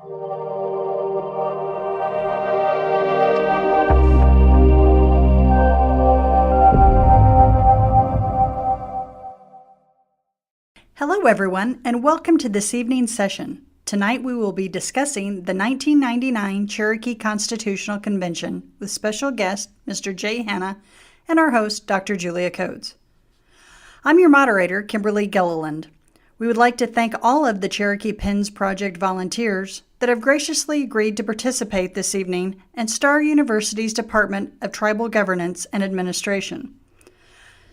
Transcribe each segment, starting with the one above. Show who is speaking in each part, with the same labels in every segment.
Speaker 1: Hello everyone, and welcome to this evening's session. Tonight we will be discussing the 1999 Cherokee Constitutional Convention with special guest Mr. Jay Hanna and our host Dr. Julia Coates. I'm your moderator, Kimberly Gilliland. We would like to thank all of the Cherokee P.I.N.S project volunteers that have graciously agreed to participate this evening and Star University's Department of Tribal Governance and Administration.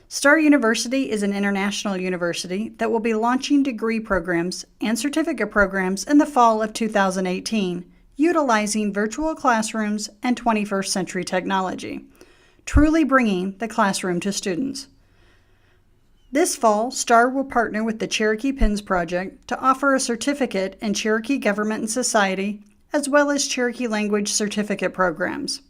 Speaker 1: Star University is an international university that will be launching degree programs and certificate programs in the fall of 2018, utilizing virtual classrooms and 21st century technology, truly bringing the classroom to students. This fall, Star will partner with the Cherokee P.I.N.S project to offer a certificate in Cherokee Government and Society, as well as Cherokee Language certificate programs.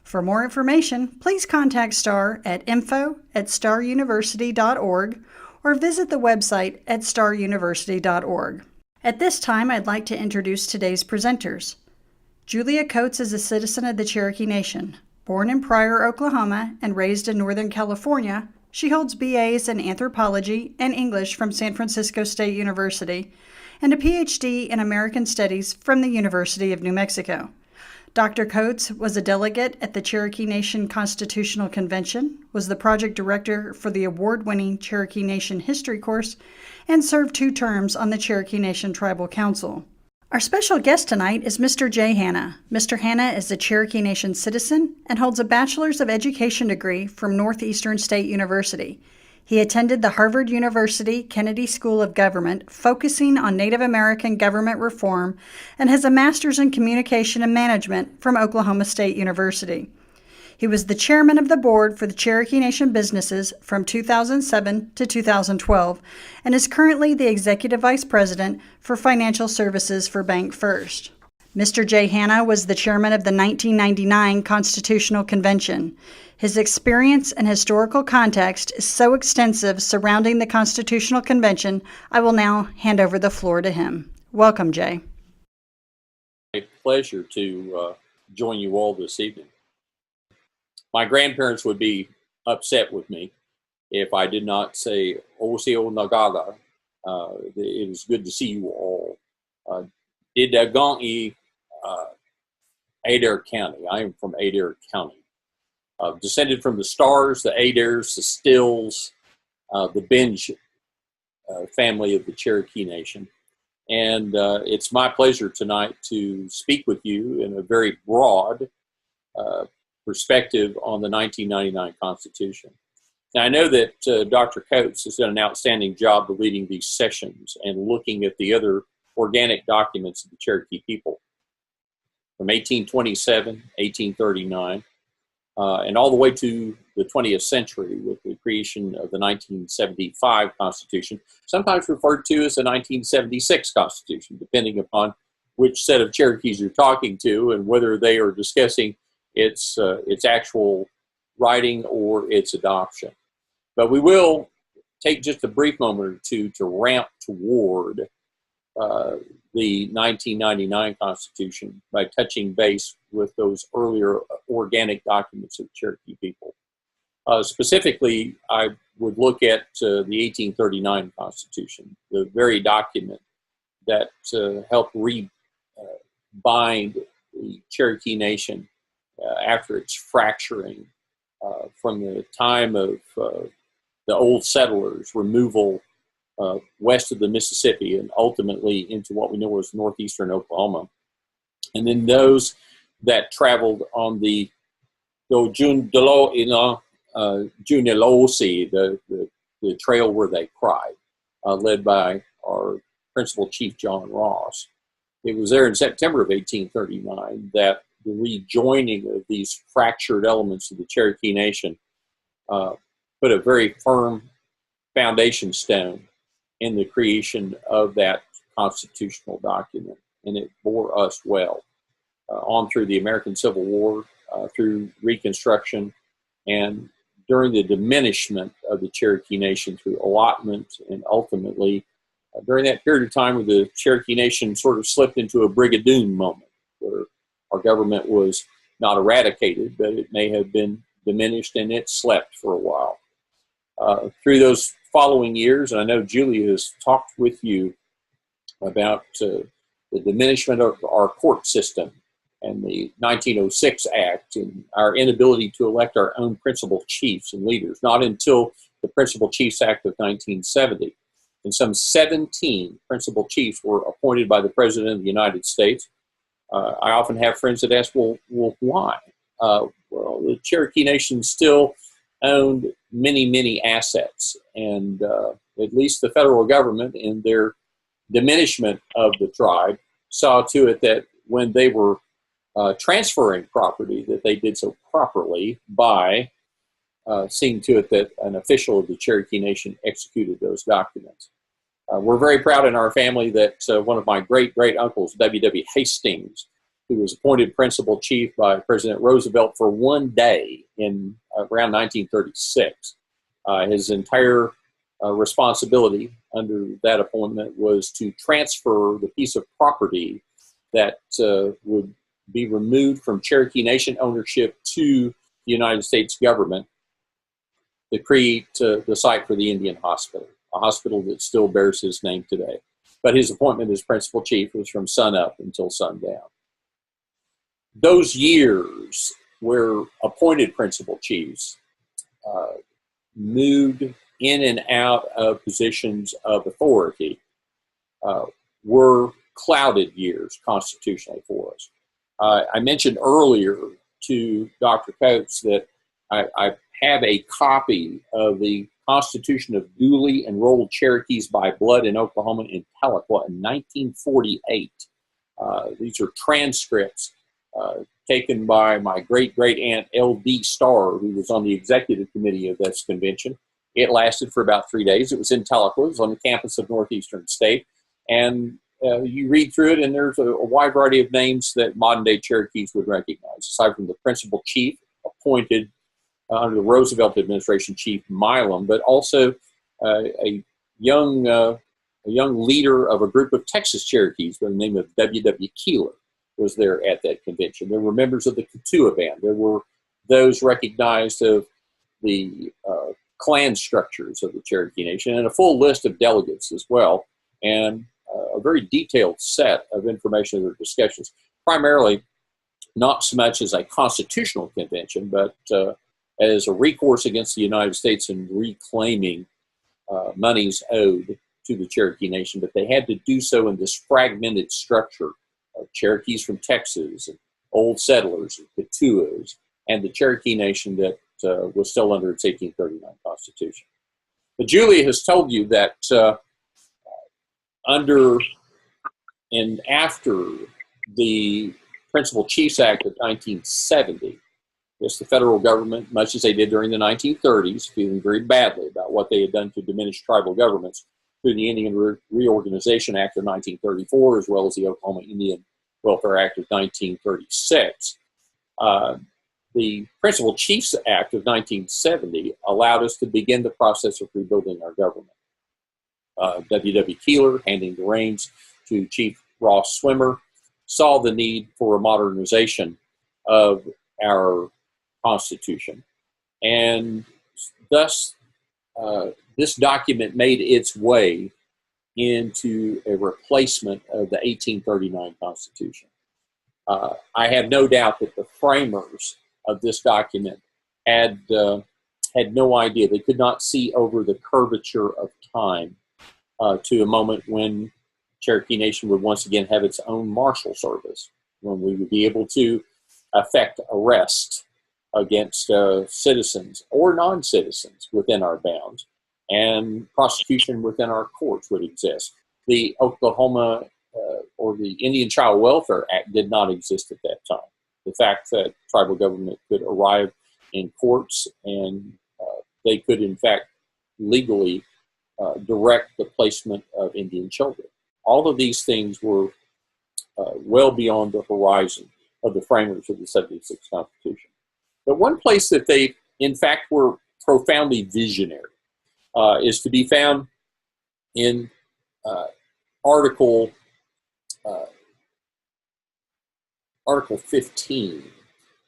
Speaker 1: For more information, please contact Star at info@staruniversity.org or visit the website at staruniversity.org. At this time, I'd like to introduce today's presenters. Julia Coates is a citizen of the Cherokee Nation. Born in Pryor, Oklahoma, and raised in Northern California, she holds BAs in Anthropology and English from San Francisco State University and a PhD in American Studies from the University of New Mexico. Dr. Coates was a delegate at the Cherokee Nation Constitutional Convention, was the project director for the award-winning Cherokee Nation History course, and served 2 terms on the Cherokee Nation Tribal Council. Our special guest tonight is Mr. Jay Hanna. Mr. Hanna is a Cherokee Nation citizen and holds a Bachelor's of Education degree from Northeastern State University. He attended the Harvard University Kennedy School of Government, focusing on Native American government reform, and has a Master's in Communication and Management from Oklahoma State University. He was the chairman of the board for the Cherokee Nation businesses from 2007 to 2012, and is currently the executive vice president for financial services for Bank First. Mr. Jay Hanna was the chairman of the 1999 Constitutional Convention. His experience and historical context is so extensive surrounding the Constitutional Convention, I will now hand over the floor to him. Welcome, Jay.
Speaker 2: A pleasure to join you all this evening. My grandparents would be upset with me if I did not say Oseo Nagada. It was good to see you all. Didagongi, Adair County. I am from Adair County. Descended from the Stars, the Adairs, the Stills, the Binge family of the Cherokee Nation. And it's my pleasure tonight to speak with you in a very broad perspective on the 1999 Constitution. Now, I know that Dr. Coates has done an outstanding job of leading these sessions and looking at the other organic documents of the Cherokee people from 1827, 1839, and all the way to the 20th century with the creation of the 1975 Constitution, sometimes referred to as the 1976 Constitution, depending upon which set of Cherokees you're talking to and whether they are discussing its actual writing or its adoption. But we will take just a brief moment or two to ramp toward the 1999 Constitution by touching base with those earlier organic documents of the Cherokee people. Specifically, I would look at the 1839 Constitution, the very document that helped bind the Cherokee Nation after its fracturing from the time of the old settlers' removal west of the Mississippi and ultimately into what we know as northeastern Oklahoma. And then those that traveled on the Junelosi, the trail where they cried, led by our principal chief, John Ross. It was there in September of 1839 that the rejoining of these fractured elements of the Cherokee Nation put a very firm foundation stone in the creation of that constitutional document, and it bore us well on through the American Civil War, through Reconstruction, and during the diminishment of the Cherokee Nation through allotment and ultimately during that period of time where the Cherokee Nation sort of slipped into a Brigadoon moment, where our government was not eradicated, but it may have been diminished, and it slept for a while. Through those following years, and I know Julia has talked with you about the diminishment of our court system and the 1906 Act and our inability to elect our own principal chiefs and leaders, not until the Principal Chiefs Act of 1970. And some 17 principal chiefs were appointed by the President of the United States. I often have friends that ask, well why? Well, the Cherokee Nation still owned many assets, and at least the federal government, in their diminishment of the tribe, saw to it that when they were transferring property, that they did so properly by seeing to it that an official of the Cherokee Nation executed those documents. We're very proud in our family that one of my great-uncles, W.W. Hastings, who was appointed principal chief by President Roosevelt for one day in around 1936, his entire responsibility under that appointment was to transfer the piece of property that would be removed from Cherokee Nation ownership to the United States government to create the site for the Indian Hospital, a hospital that still bears his name today. But his appointment as principal chief was from sun up until sundown. Those years where appointed principal chiefs moved in and out of positions of authority were clouded years constitutionally for us. I mentioned earlier to Dr. Coates that I have a copy of the Constitution of Duly Enrolled Cherokees by Blood in Oklahoma in Tahlequah in 1948. These are transcripts taken by my great-great-aunt L.D. Starr, who was on the executive committee of this convention. It lasted for about 3 days. It was in Tahlequah. It was on the campus of Northeastern State. And you read through it, and there's a wide variety of names that modern-day Cherokees would recognize, aside from the principal chief appointed under the Roosevelt administration, Chief Milam, but also a young leader of a group of Texas Cherokees by the name of W.W. Keeler was there at that convention. There were members of the Katua Band. There were those recognized of the clan structures of the Cherokee Nation, and a full list of delegates as well, and a very detailed set of information or discussions, primarily not so much as a constitutional convention, but as a recourse against the United States in reclaiming monies owed to the Cherokee Nation, but they had to do so in this fragmented structure of Cherokees from Texas, and old settlers, and Katuas, and the Cherokee Nation that was still under its 1839 Constitution. But Julia has told you that under and after the Principal Chiefs Act of 1970, yes, the federal government, much as they did during the 1930s, feeling very badly about what they had done to diminish tribal governments through the Indian Reorganization Act of 1934, as well as the Oklahoma Indian Welfare Act of 1936. The Principal Chiefs Act of 1970 allowed us to begin the process of rebuilding our government. W.W. Keeler, handing the reins to Chief Ross Swimmer, saw the need for a modernization of our Constitution. And thus, this document made its way into a replacement of the 1839 Constitution. I have no doubt that the framers of this document had no idea. They could not see over the curvature of time to a moment when Cherokee Nation would once again have its own marshal service, when we would be able to effect arrest against citizens or non-citizens within our bounds, and prosecution within our courts would exist. The Oklahoma or the Indian Child Welfare Act did not exist at that time. The fact that tribal government could arrive in courts and they could, in fact, legally direct the placement of Indian children. All of these things were well beyond the horizon of the framers of the 76 Constitution. But one place that they, in fact, were profoundly visionary is to be found in Article Article 15,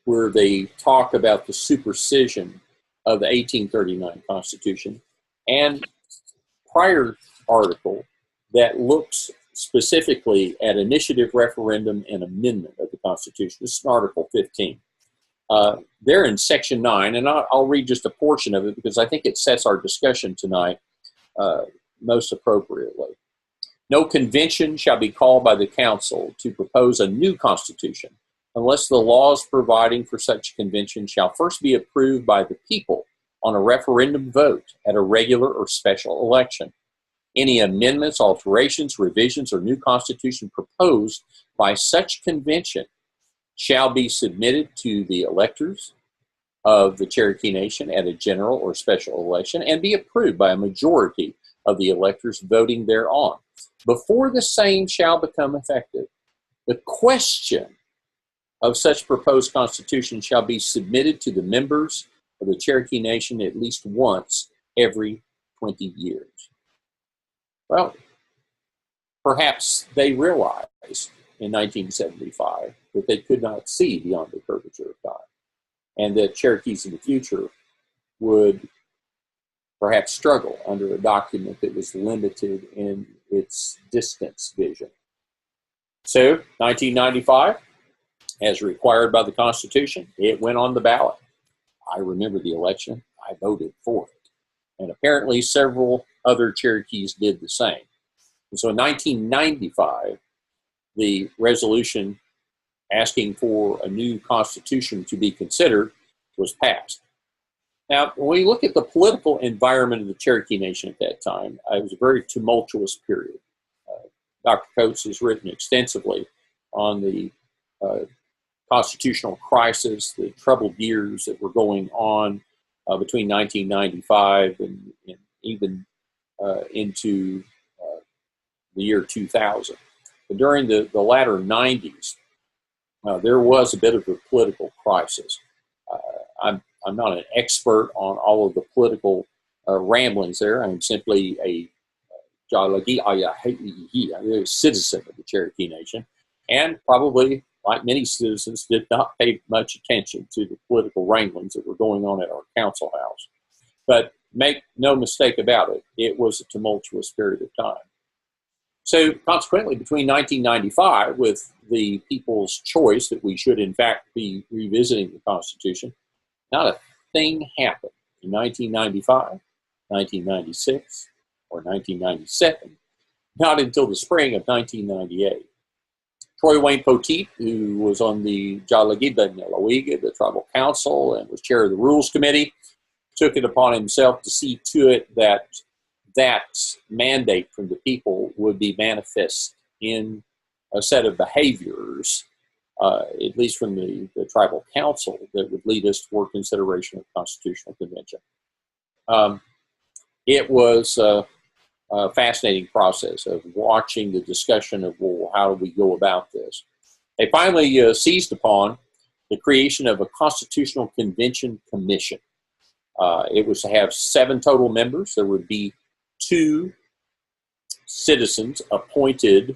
Speaker 2: where they talk about the supersession of the 1839 Constitution, and prior article that looks specifically at initiative, referendum, and amendment of the Constitution. This is Article 15. They're in Section 9, and I'll read just a portion of it because I think it sets our discussion tonight most appropriately. No convention shall be called by the council to propose a new constitution unless the laws providing for such convention shall first be approved by the people on a referendum vote at a regular or special election. Any amendments, alterations, revisions, or new constitution proposed by such convention shall be submitted to the electors of the Cherokee Nation at a general or special election and be approved by a majority of the electors voting thereon. Before the same shall become effective, the question of such proposed constitution shall be submitted to the members of the Cherokee Nation at least once every 20 years. Well, perhaps they realized in 1975 that they could not see beyond the curvature of time, and that Cherokees in the future would perhaps struggle under a document that was limited in its distance vision. So, 1995, as required by the Constitution, it went on the ballot. I remember the election. I voted for it. And apparently several other Cherokees did the same. And so in 1995, the resolution asking for a new constitution to be considered was passed. Now, when we look at the political environment of the Cherokee Nation at that time, it was a very tumultuous period. Dr. Coates has written extensively on the constitutional crisis, the troubled years that were going on between 1995 and even into the year 2000. But during the latter 90s, there was a bit of a political crisis. I'm not an expert on all of the political ramblings there. I'm simply a citizen of the Cherokee Nation, and probably, like many citizens, did not pay much attention to the political wranglings that were going on at our council house. But make no mistake about it, it was a tumultuous period of time. So consequently, between 1995, with the people's choice that we should in fact be revisiting the Constitution, not a thing happened in 1995, 1996, or 1997, not until the spring of 1998. Troy Wayne Poteet, who was on the Jalagiba-Nelawiga, the tribal council, and was chair of the Rules Committee, took it upon himself to see to it that that mandate from the people would be manifest in a set of behaviors, at least from the tribal council, that would lead us toward consideration of constitutional convention. It was a fascinating process of watching the discussion of, well, how do we go about this? They finally seized upon the creation of a Constitutional Convention Commission. It was to have 7 total members. There would be 2 citizens appointed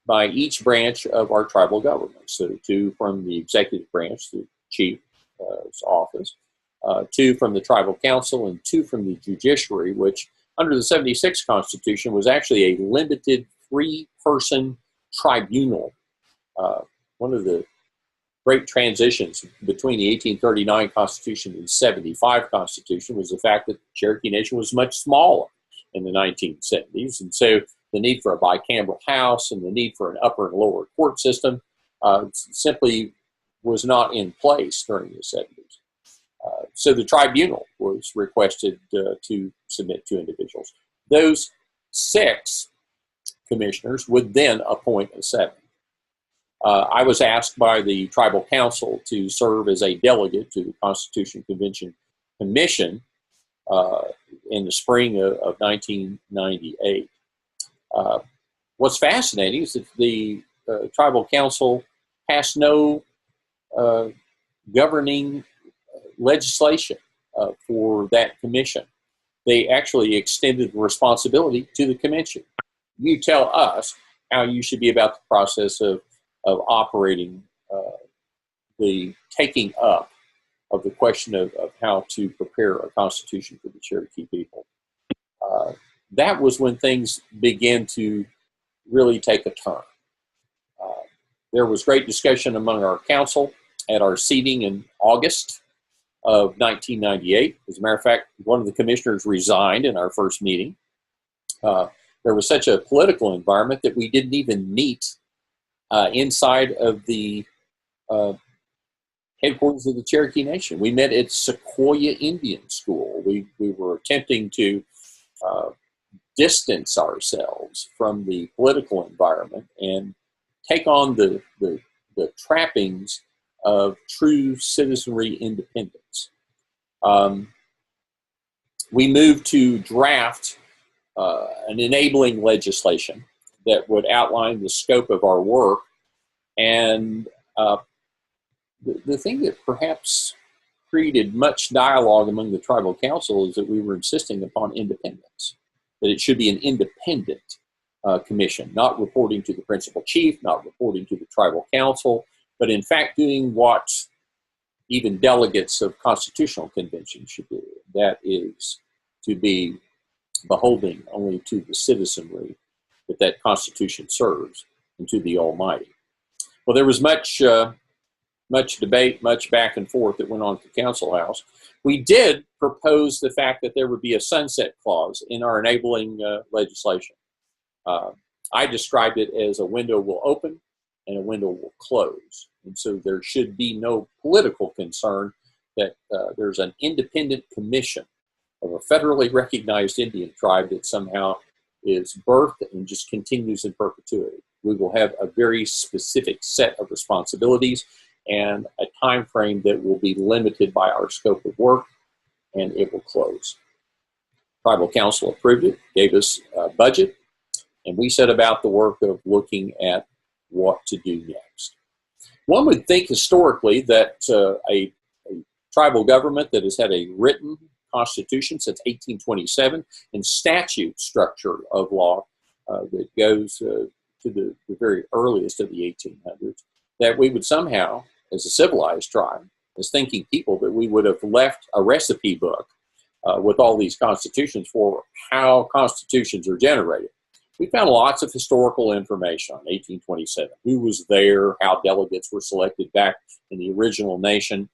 Speaker 2: by each branch of our tribal government. So 2 from the executive branch, the chief's office, 2 from the tribal council, and 2 from the judiciary, which under the 76 Constitution was actually a limited 3-person tribunal. One of the great transitions between the 1839 Constitution and the 75 Constitution was the fact that the Cherokee Nation was much smaller in the 1970s. And so the need for a bicameral house and the need for an upper and lower court system simply was not in place during the 70s. So the tribunal was requested to submit 2 individuals. Those 6 commissioners would then appoint a 7th. I was asked by the tribal council to serve as a delegate to the Constitution Convention Commission in the spring of 1998. What's fascinating is that the tribal council passed no governing legislation for that commission. They actually extended responsibility to the commission. you tell us how you should be about the process of operating the taking up of the question of how to prepare a constitution for the Cherokee people. That was when things began to really take a turn. There was great discussion among our council at our seating in August of 1998. As a matter of fact, one of the commissioners resigned in our first meeting. There was such a political environment that we didn't even meet inside of the headquarters of the Cherokee Nation. We met at Sequoia Indian School. We were attempting to distance ourselves from the political environment and take on the trappings of true citizenry independence. We moved to draft an enabling legislation that would outline the scope of our work. And the thing that perhaps created much dialogue among the tribal council is that we were insisting upon independence, that it should be an independent commission, not reporting to the principal chief, not reporting to the tribal council, but in fact doing what even delegates of constitutional conventions should do. That is to be beholden only to the citizenry that constitution serves and to the Almighty. Well, there was much debate, much back and forth that went on at the council house. We did propose the fact that there would be a sunset clause in our enabling legislation. I described it as a window will open and a window will close. And so there should be no political concern that there's an independent commission of a federally recognized Indian tribe that somehow is birthed and just continues in perpetuity. We will have a very specific set of responsibilities and a time frame that will be limited by our scope of work, and it will close. Tribal Council approved it, gave us a budget, and we set about the work of looking at what to do next. One would think historically that a tribal government that has had a written constitution since 1827 and statute structure of law that goes to the very earliest of the 1800s, that we would somehow, as a civilized tribe, as thinking people, that we would have left a recipe book with all these constitutions for how constitutions are generated. We found lots of historical information on 1827, who was there, how delegates were selected back in the original nation.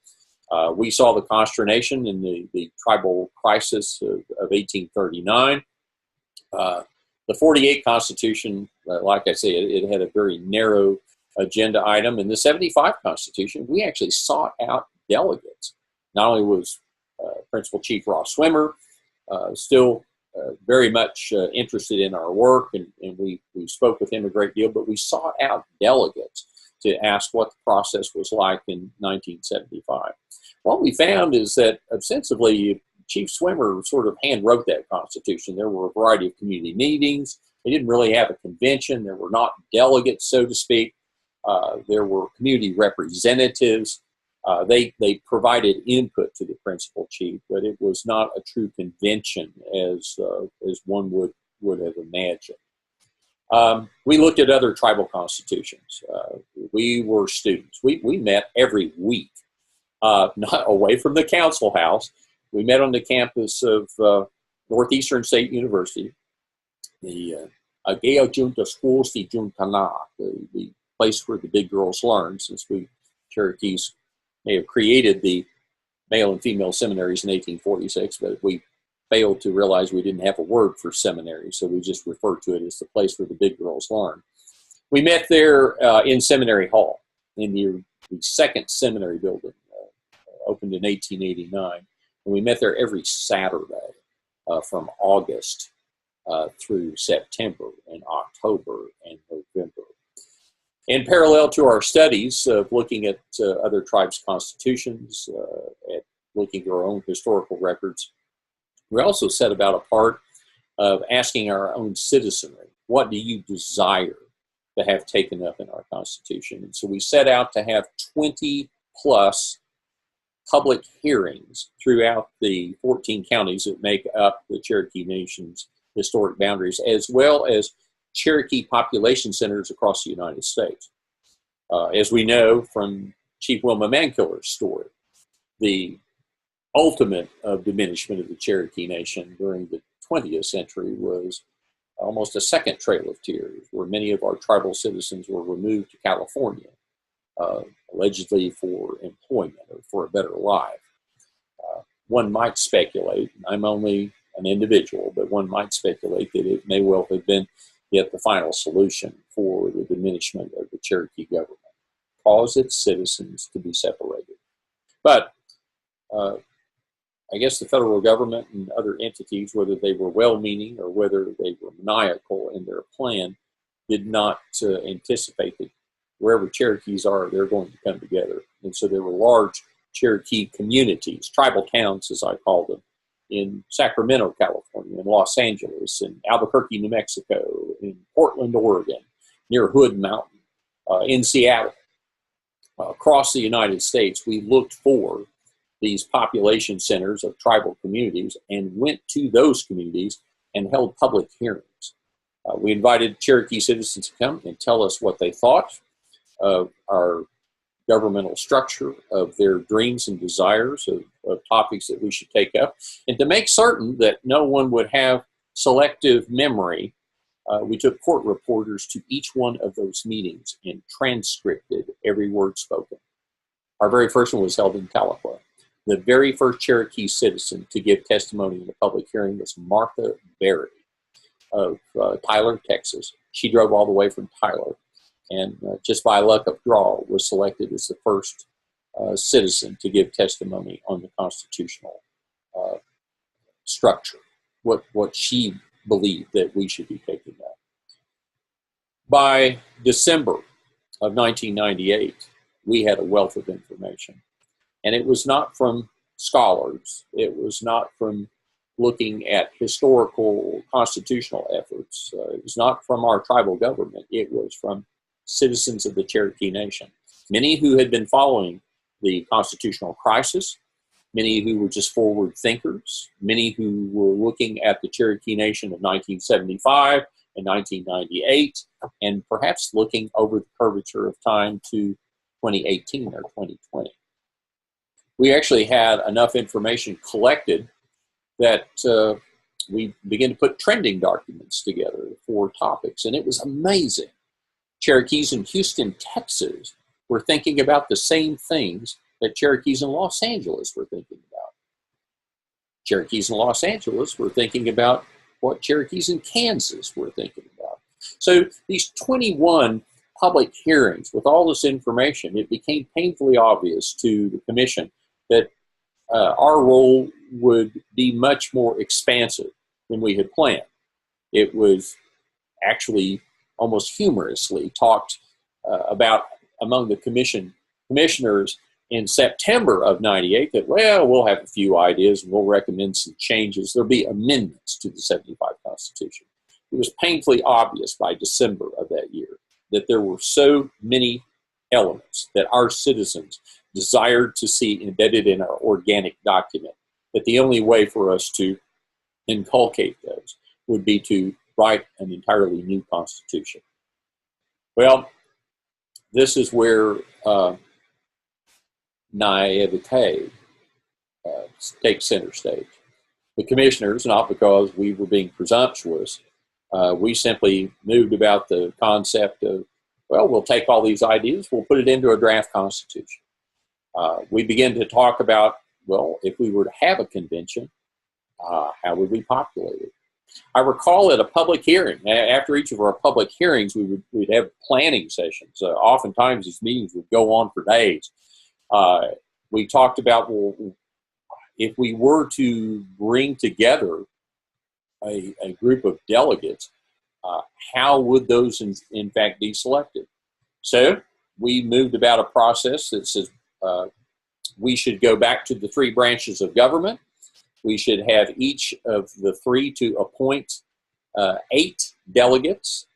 Speaker 2: We saw the consternation in the tribal crisis of 1839. The 48 Constitution, like I say, it had a very narrow agenda item. In the 75 Constitution, we actually sought out delegates. Not only was Principal Chief Ross Swimmer still very much interested in our work, and we spoke with him a great deal, but we sought out delegates to ask what the process was like in 1975. What we found is that ostensibly Chief Swimmer sort of hand wrote that Constitution. There were a variety of community meetings. They didn't really have a convention. There were not delegates, so to speak. There were community representatives. They provided input to the principal chief, but it was not a true convention as one would have imagined. We looked at other tribal constitutions. We were students. We met every week, not away from the council house. We met on the campus of Northeastern State University, the Ageo Junta Schools de Juntana, the place where the big girls learn, since we Cherokees may have created the male and female seminaries in 1846, but we failed to realize we didn't have a word for seminary, so we just referred to it as the place where the big girls learn. We met there in Seminary Hall, in the second seminary building, opened in 1889. And we met there every Saturday from August through September and October and November. In parallel to our studies of looking at other tribes' constitutions, at looking at our own historical records, we also set about a part of asking our own citizenry, what do you desire to have taken up in our Constitution? And so we set out to have 20 plus public hearings throughout the 14 counties that make up the Cherokee Nation's historic boundaries, as well as Cherokee population centers across the United States. As we know from Chief Wilma Mankiller's story, the ultimate diminishment of the Cherokee Nation during the 20th century was almost a second Trail of Tears, where many of our tribal citizens were removed to California, allegedly for employment or for a better life. One might speculate, I'm only an individual, but one might speculate that it may well have been yet the final solution for the diminishment of the Cherokee government, cause its citizens to be separated. But I guess the federal government and other entities, whether they were well-meaning or whether they were maniacal in their plan, did not anticipate that wherever Cherokees are, they're going to come together. And so there were large Cherokee communities, tribal towns as I call them, in Sacramento, California, in Los Angeles, in Albuquerque, New Mexico, in Portland, Oregon, near Hood Mountain, in Seattle. Across the United States, we looked for these population centers of tribal communities and went to those communities and held public hearings. We invited Cherokee citizens to come and tell us what they thought of our governmental structure, of their dreams and desires, of topics that we should take up, and to make certain that no one would have selective memory. We took court reporters to each one of those meetings and transcripted every word spoken. Our very first one was held in Tahlequah. The very first Cherokee citizen to give testimony in a public hearing was Martha Berry of Tyler, Texas. She drove all the way from Tyler, and just by luck of draw was selected as the first citizen to give testimony on the constitutional structure, what she believed that we should be taking up. By December of 1998, we had a wealth of information. And it was not from scholars. It was not from looking at historical constitutional efforts. It was not from our tribal government. It was from citizens of the Cherokee Nation. Many who had been following the constitutional crisis, many who were just forward thinkers, many who were looking at the Cherokee Nation of 1975 and 1998, and perhaps looking over the curvature of time to 2018 or 2020. We actually had enough information collected that we began to put trending documents together for topics, and it was amazing. Cherokees in Houston, Texas were thinking about the same things that Cherokees in Los Angeles were thinking about. Cherokees in Los Angeles were thinking about what Cherokees in Kansas were thinking about. So these 21 public hearings, with all this information, it became painfully obvious to the commission that our role would be much more expansive than we had planned. It was actually almost humorously talked about among the commissioners in September of 98 that, well, we'll have a few ideas and we'll recommend some changes. There'll be amendments to the 75 Constitution. It was painfully obvious by December of that year that there were so many elements that our citizens desired to see embedded in our organic document that the only way for us to inculcate those would be to write an entirely new constitution. Well, this is where naivete takes center stage. The commissioners, not because we were being presumptuous, we simply moved about the concept of, well, we'll take all these ideas, we'll put it into a draft constitution. We began to talk about, well, if we were to have a convention, how would we populate it? I recall at a public hearing, after each of our public hearings, we'd have planning sessions. Oftentimes these meetings would go on for days. We talked about, well, if we were to bring together a group of delegates, how would those in fact be selected? So we moved about a process that says we should go back to the three branches of government. We should have each of the three to appoint 8 delegates.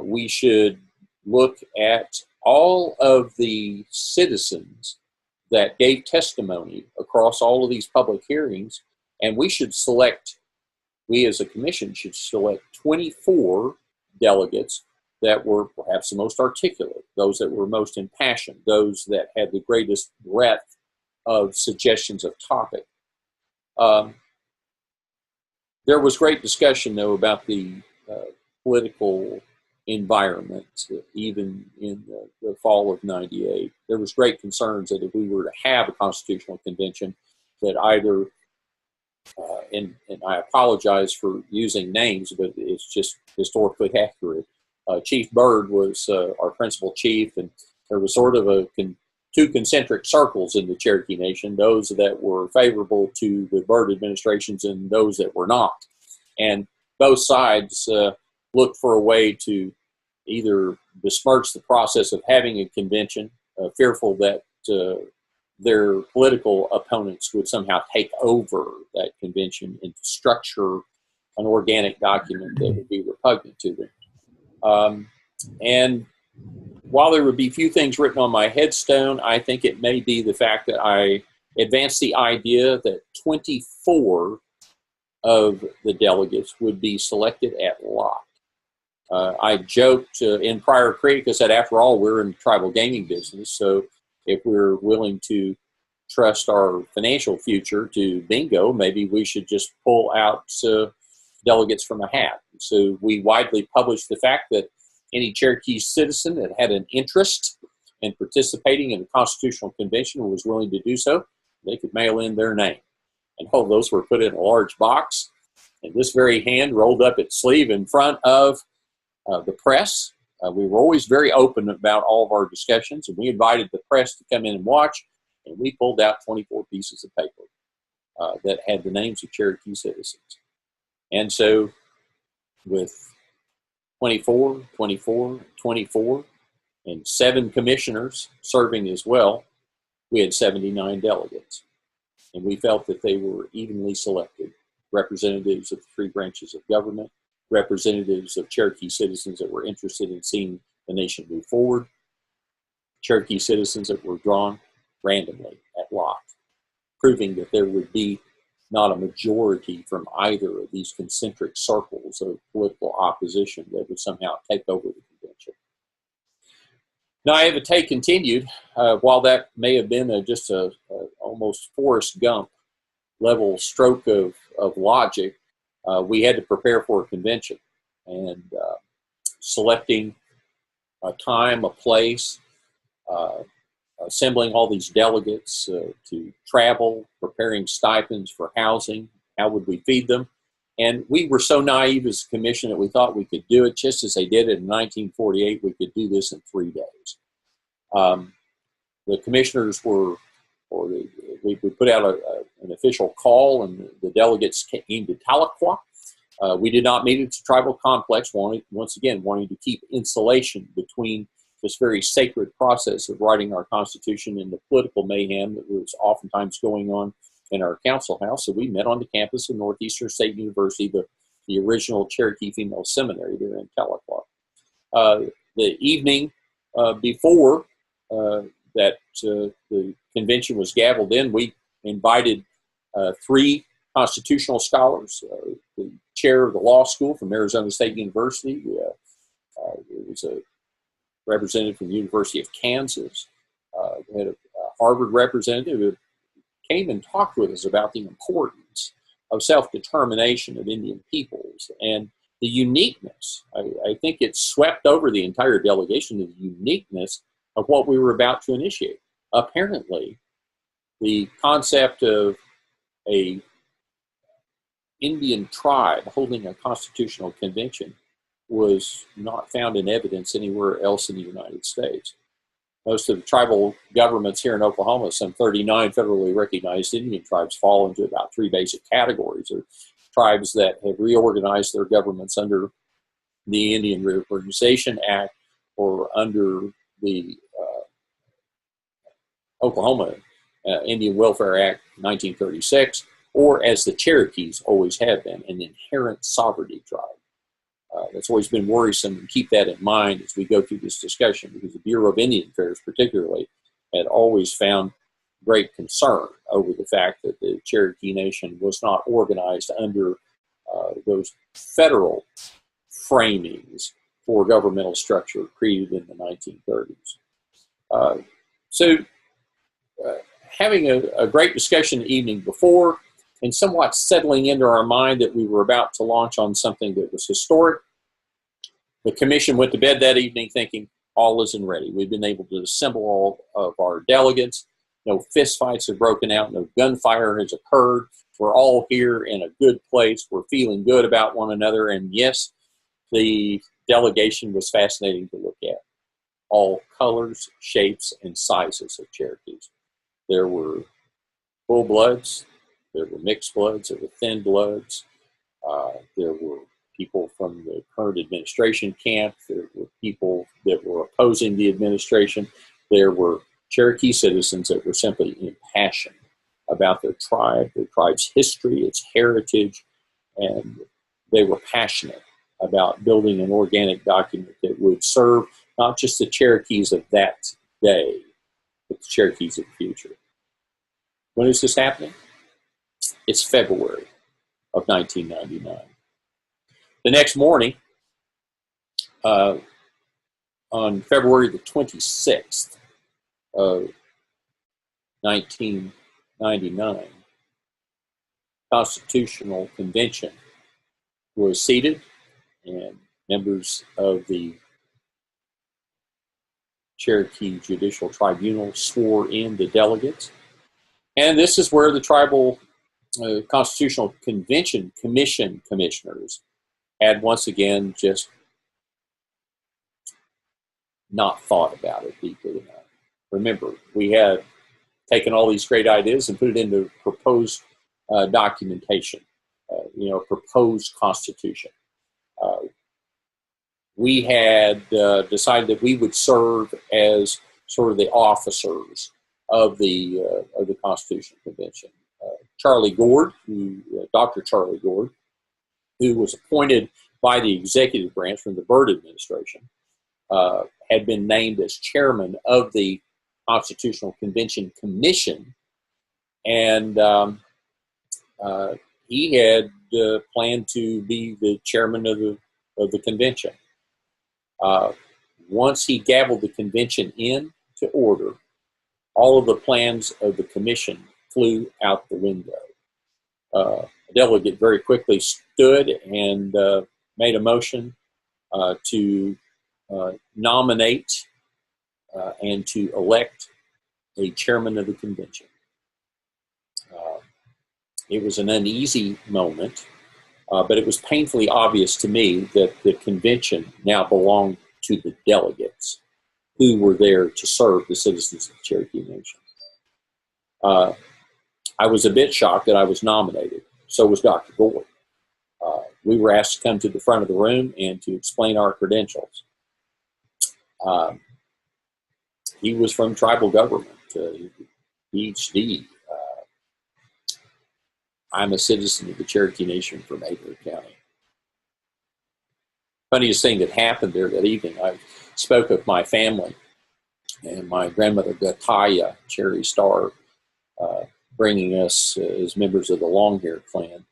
Speaker 2: We should look at all of the citizens that gave testimony across all of these public hearings, and we as a commission should select 24 delegates that were perhaps the most articulate, those that were most impassioned, those that had the greatest breadth of suggestions of topic. There was great discussion, though, about the political environment, even in the fall of '98. There was great concerns that if we were to have a constitutional convention, that either, and I apologize for using names, but it's just historically accurate. Chief Byrd was our principal chief, and there was sort of two concentric circles in the Cherokee Nation, those that were favorable to the Byrd administrations and those that were not. And both sides looked for a way to either besmirch the process of having a convention, fearful that their political opponents would somehow take over that convention and structure an organic document that would be repugnant to them. And while there would be few things written on my headstone, I think it may be the fact that I advanced the idea that 24 of the delegates would be selected at lot. I joked in prior critique, I said, after all, we're in the tribal gaming business, so if we're willing to trust our financial future to bingo, maybe we should just pull out delegates from a hat. So we widely published the fact that any Cherokee citizen that had an interest in participating in the Constitutional Convention and was willing to do so, they could mail in their name. And all those were put in a large box, and this very hand rolled up its sleeve in front of the press. We were always very open about all of our discussions, and we invited the press to come in and watch, and we pulled out 24 pieces of paper that had the names of Cherokee citizens. And so with 24, 24, 24, and 7 commissioners serving as well, we had 79 delegates. And we felt that they were evenly selected, representatives of the 3 branches of government, representatives of Cherokee citizens that were interested in seeing the nation move forward, Cherokee citizens that were drawn randomly at lot, proving that there would be not a majority from either of these concentric circles of political opposition that would somehow take over the convention. Naivete continued. While that may have been just a almost Forrest Gump level stroke of logic, we had to prepare for a convention, and selecting a time, a place, assembling all these delegates to travel, preparing stipends for housing, how would we feed them? And we were so naive as a commission that we thought we could do it just as they did it in 1948. We could do this in 3 days. The commissioners were, we put out an official call, and the delegates came to Tahlequah. We did not meet at the tribal complex, once again wanting to keep insulation between this very sacred process of writing our Constitution and the political mayhem that was oftentimes going on in our council house. So we met on the campus of Northeastern State University, the original Cherokee Female Seminary there in Tahlequah. The evening before that the convention was gavelled in, we invited 3 constitutional scholars, the chair of the law school from Arizona State University. There was a representative from the University of Kansas. We had a Harvard representative who came and talked with us about the importance of self-determination of Indian peoples and the uniqueness. I think it swept over the entire delegation, the uniqueness of what we were about to initiate. Apparently, the concept of a Indian tribe holding a constitutional convention was not found in evidence anywhere else in the United States. Most of the tribal governments here in Oklahoma, some 39 federally recognized Indian tribes, fall into about 3 basic categories. There are tribes that have reorganized their governments under the Indian Reorganization Act or under the Oklahoma Indian Welfare Act 1936, or as the Cherokees always have been, an inherent sovereignty tribe. That's always been worrisome, and keep that in mind as we go through this discussion, because the Bureau of Indian Affairs particularly had always found great concern over the fact that the Cherokee Nation was not organized under those federal framings for governmental structure created in the 1930s. So having a great discussion the evening before and somewhat settling into our mind that we were about to launch on something that was historic, the commission went to bed that evening thinking all isn't ready. We've been able to assemble all of our delegates. No fistfights have broken out. No gunfire has occurred. We're all here in a good place. We're feeling good about one another. And yes, the delegation was fascinating to look at. All colors, shapes, and sizes of Cherokees. There were full bloods. There were mixed bloods. There were thin bloods. There were people from the current administration camp. There were people that were opposing the administration. There were Cherokee citizens that were simply impassioned about their tribe's history, its heritage, and they were passionate about building an organic document that would serve not just the Cherokees of that day, but the Cherokees of the future. When is this happening? It's February of 1999. The next morning, on February the 26th of 1999, Constitutional Convention was seated and members of the Cherokee Judicial Tribunal swore in the delegates. And this is where the Tribal Constitutional Convention Commission commissioners had once again just not thought about it deeply enough. Remember, we had taken all these great ideas and put it into proposed documentation, proposed constitution. We had decided that we would serve as sort of the officers of the Constitutional Convention. Dr. Charlie Gord, who was appointed by the executive branch from the Byrd administration, had been named as chairman of the Constitutional Convention Commission, and he had planned to be the chairman of the convention. Once he gavelled the convention in to order, all of the plans of the commission flew out the window. A delegate very quickly stood and made a motion to nominate and to elect a chairman of the convention. It was an uneasy moment, but it was painfully obvious to me that the convention now belonged to the delegates who were there to serve the citizens of the Cherokee Nation. I was a bit shocked that I was nominated. So was Dr. Gord. We were asked to come to the front of the room and to explain our credentials. He was from tribal government, PhD. I'm a citizen of the Cherokee Nation from Mayberry County. Funniest thing that happened there that evening, I spoke of my family and my grandmother Gataya, Cherry Star, bringing us as members of the long-haired clan.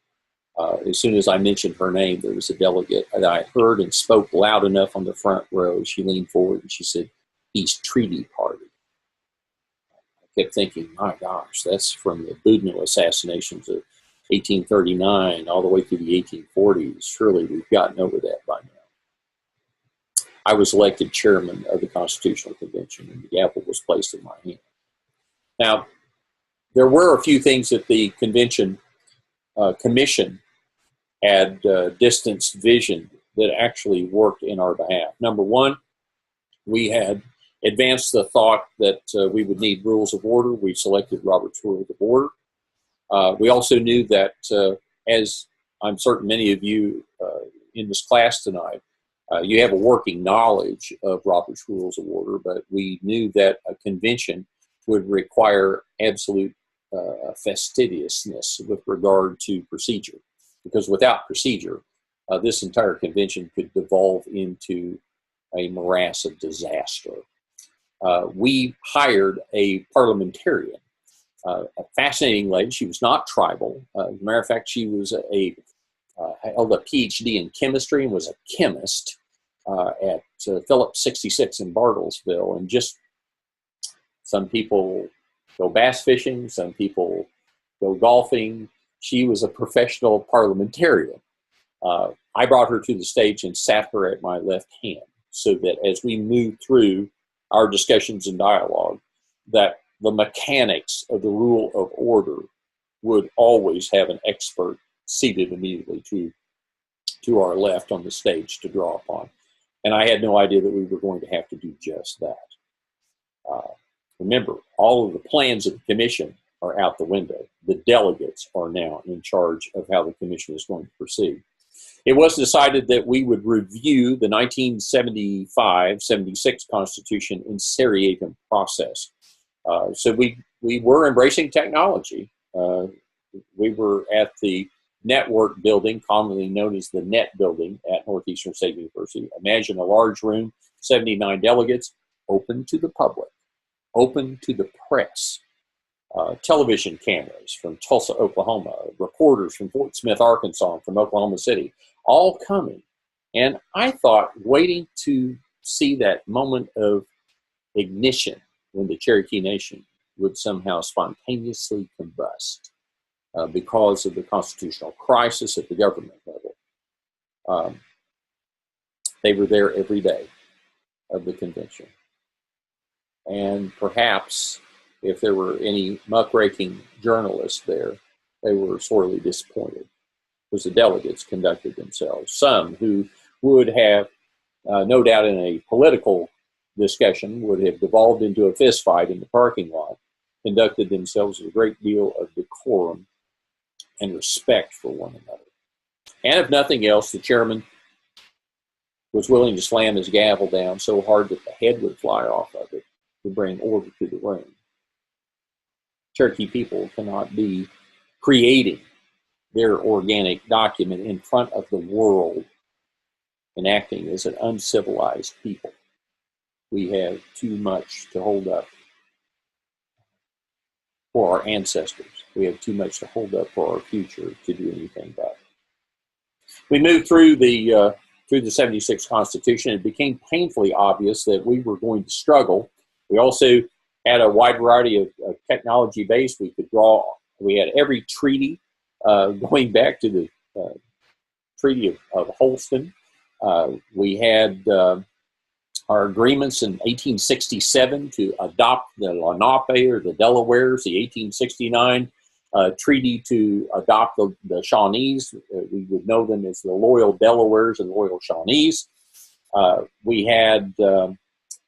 Speaker 2: As soon as I mentioned her name, there was a delegate that I heard and spoke loud enough on the front row. She leaned forward and she said, "He's Treaty Party." I kept thinking, my gosh, that's from the Boudinot assassinations of 1839 all the way through the 1840s. Surely we've gotten over that by now. I was elected chairman of the Constitutional Convention, and the gavel was placed in my hand. Now, there were a few things that the convention commission had distanced vision that actually worked in our behalf. Number one, we had advanced the thought that we would need rules of order. We selected Robert's Rules of Order. We also knew that, as I'm certain many of you in this class tonight, you have a working knowledge of Robert's Rules of Order, but we knew that a convention would require absolute fastidiousness with regard to procedure, because without procedure, this entire convention could devolve into a morass of disaster. We hired a parliamentarian, a fascinating lady. She was not tribal. As a matter of fact, she was held a PhD in chemistry and was a chemist. at Phillips 66 in Bartlesville, and just some people go bass fishing, some people go golfing. She was a professional parliamentarian. I brought her to the stage and sat her at my left hand so that as we moved through our discussions and dialogue, that the mechanics of the rule of order would always have an expert seated immediately to our left on the stage to draw upon. And I had no idea that we were going to have to do just that. Remember, all of the plans of the commission are out the window. The delegates are now in charge of how the commission is going to proceed. It was decided that we would review the 1975-76 Constitution in seriatim process. So we were embracing technology. We were at the network building, commonly known as the NET building at Northeastern State University. Imagine a large room, 79 delegates, open to the public, open to the press. Television cameras from Tulsa, Oklahoma, reporters from Fort Smith, Arkansas, from Oklahoma City, all coming. And I thought, waiting to see that moment of ignition when the Cherokee Nation would somehow spontaneously combust because of the constitutional crisis at the government level. They were there every day of the convention. And perhaps if there were any muckraking journalists there, they were sorely disappointed because the delegates conducted themselves. Some who would have, no doubt in a political discussion, would have devolved into a fist fight in the parking lot, conducted themselves with a great deal of decorum and respect for one another. And if nothing else, the chairman was willing to slam his gavel down so hard that the head would fly off of it to bring order to the room. Cherokee people cannot be creating their organic document in front of the world and acting as an uncivilized people. We have too much to hold up for our ancestors. We have too much to hold up for our future to do anything about it. We moved through the 76 Constitution. It became painfully obvious that we were going to struggle. We also had a wide variety of technology base. We had every treaty going back to the Treaty of Holston. We had our agreements in 1867 to adopt the Lenape or the Delawares, the 1869 treaty to adopt the Shawnees. We would know them as the Loyal Delawares and Loyal Shawnees. We had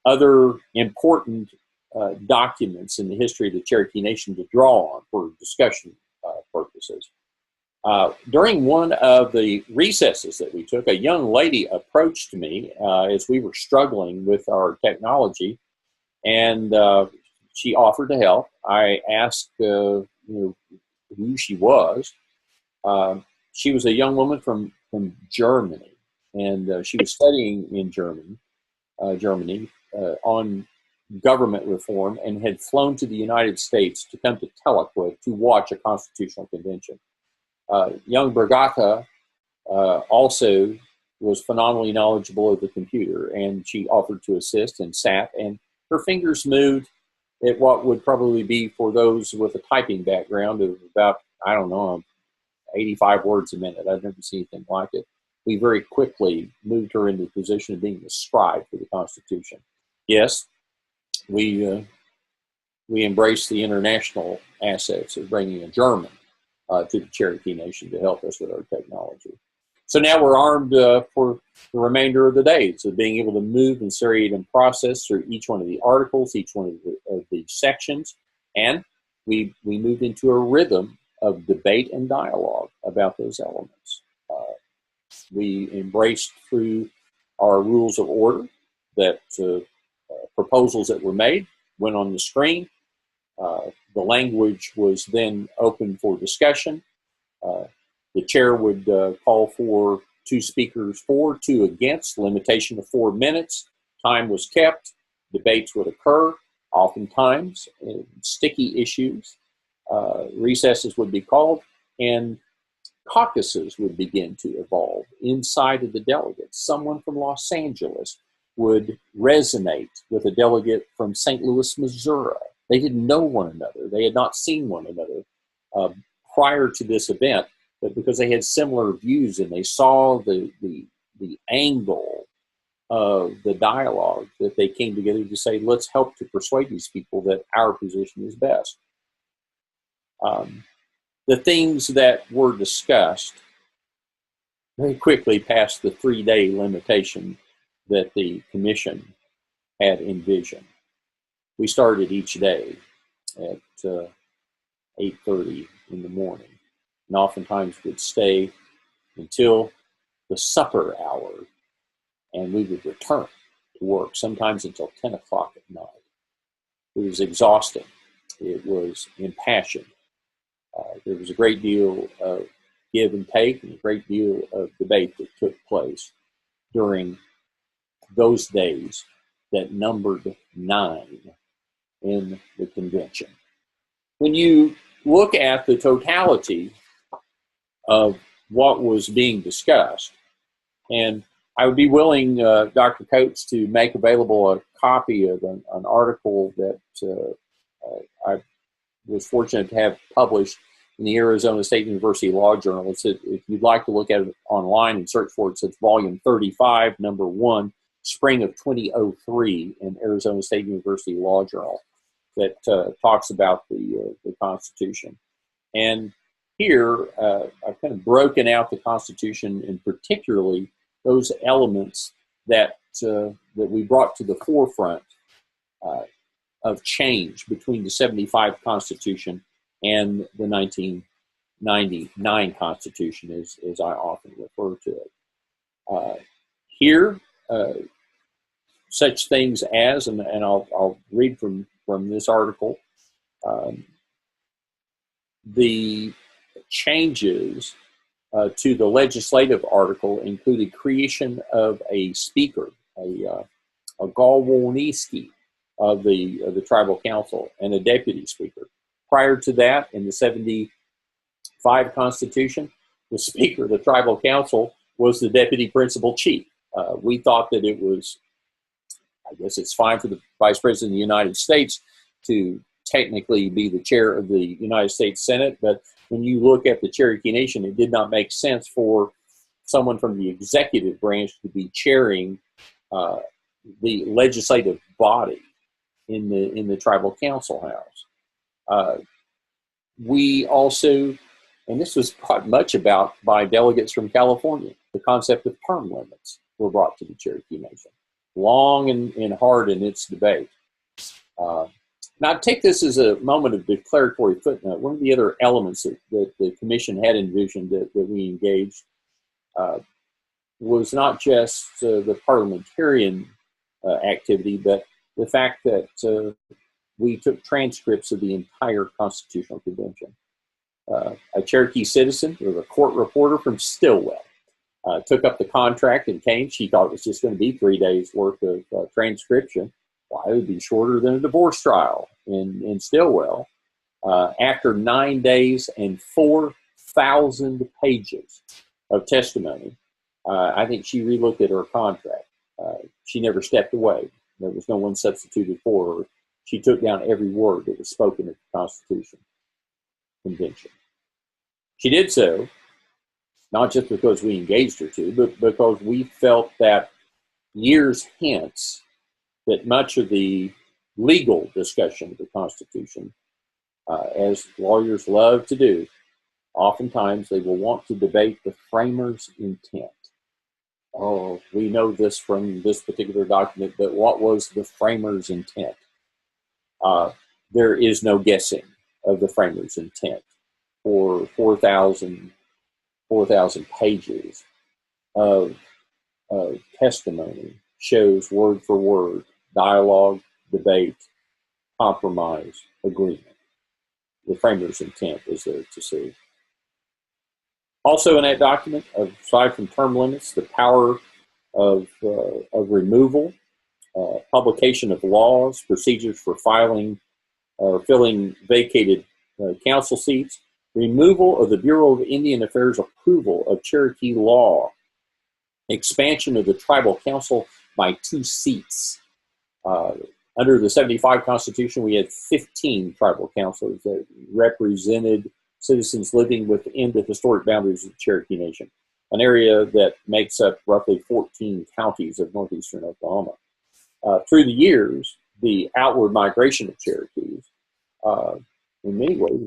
Speaker 2: other important documents in the history of the Cherokee Nation to draw on for discussion purposes. During one of the recesses that we took, a young lady approached me as we were struggling with our technology, and she offered to help. I asked who she was. She was a young woman from Germany, and she was studying in Germany on government reform, and had flown to the United States to come to Tahlequah to watch a constitutional convention. Young Brigata also was phenomenally knowledgeable of the computer, and she offered to assist and sat, and her fingers moved at what would probably be, for those with a typing background, of about, 85 words a minute. I've never seen anything like it. We very quickly moved her into the position of being the scribe for the Constitution. Yes, we embraced the international assets of bringing a German to the Cherokee Nation to help us with our technology. So now we're armed for the remainder of the day, so being able to move and seriatim process through each one of the articles, each one of the sections, and we move into a rhythm of debate and dialogue about those elements. We embraced through our rules of order that proposals that were made went on the screen. The language was then open for discussion. The chair would call for 2 speakers for, 2 against, limitation of 4 minutes. Time was kept. Debates would occur, oftentimes sticky issues. Recesses would be called, and caucuses would begin to evolve inside of the delegates. Someone from Los Angeles would resonate with a delegate from St. Louis, Missouri. They didn't know one another. They had not seen one another prior to this event, but because they had similar views and they saw the angle of the dialogue, that they came together to say, let's help to persuade these people that our position is best. The things that were discussed very quickly passed the 3-day limitation that the commission had envisioned. We started each day at 8:30 in the morning, and oftentimes would stay until the supper hour, and we would return to work, sometimes until 10 o'clock at night. It was exhausting. It was impassioned. There was a great deal of give and take and a great deal of debate that took place during those days that numbered 9 in the convention. When you look at the totality of what was being discussed, and I would be willing, Dr. Coates, to make available a copy of an article that I was fortunate to have published in the Arizona State University Law Journal. If you'd like to look at it online and search for it, it's volume 35, number 1, spring of 2003 in Arizona State University Law Journal, that talks about the Constitution. And here, I've kind of broken out the Constitution, and particularly those elements that we brought to the forefront of change between the 75 Constitution and the 1999 Constitution, as I often refer to it. Here, such things as, and I'll read from this article, the changes to the legislative article included creation of a speaker, a Galwaniski of the tribal council, and a deputy speaker. Prior to that, in the 75 Constitution, the speaker of the tribal council was the deputy principal chief. We thought that it was, I guess it's fine for the Vice President of the United States to technically be the chair of the United States Senate, but when you look at the Cherokee Nation, it did not make sense for someone from the executive branch to be chairing the legislative body in the tribal council house. We also, and this was brought much about by delegates from California, the concept of term limits were brought to the Cherokee Nation, long and hard in its debate. Now, I take this as a moment of declaratory footnote. One of the other elements that the commission had envisioned that we engaged was not just the parliamentarian activity, but the fact that we took transcripts of the entire Constitutional Convention. A Cherokee citizen, or a court reporter from Stillwell, took up the contract and came. She thought it was just going to be 3 days worth of transcription. Why, it would be shorter than a divorce trial in Stillwell. After 9 days and 4,000 pages of testimony, I think she relooked at her contract. She never stepped away. There was no one substituted for her. She took down every word that was spoken at the Constitution Convention. She did so, not just because we engaged her to, but because we felt that years hence, that much of the legal discussion of the Constitution, as lawyers love to do, oftentimes they will want to debate the framers' intent. Oh, we know this from this particular document, but what was the framers' intent? There is no guessing of the framers' intent for 4,000 pages of testimony shows word for word, dialogue, debate, compromise, agreement. The framers' intent is there to see. Also in that document, aside from term limits, the power of removal, publication of laws, procedures for filing or filling vacated council seats, removal of the Bureau of Indian Affairs approval of Cherokee law, expansion of the tribal council by 2 seats. Under the 75 Constitution, we had 15 tribal councils that represented citizens living within the historic boundaries of the Cherokee Nation, an area that makes up roughly 14 counties of northeastern Oklahoma. Through the years, the outward migration of Cherokees, in many ways,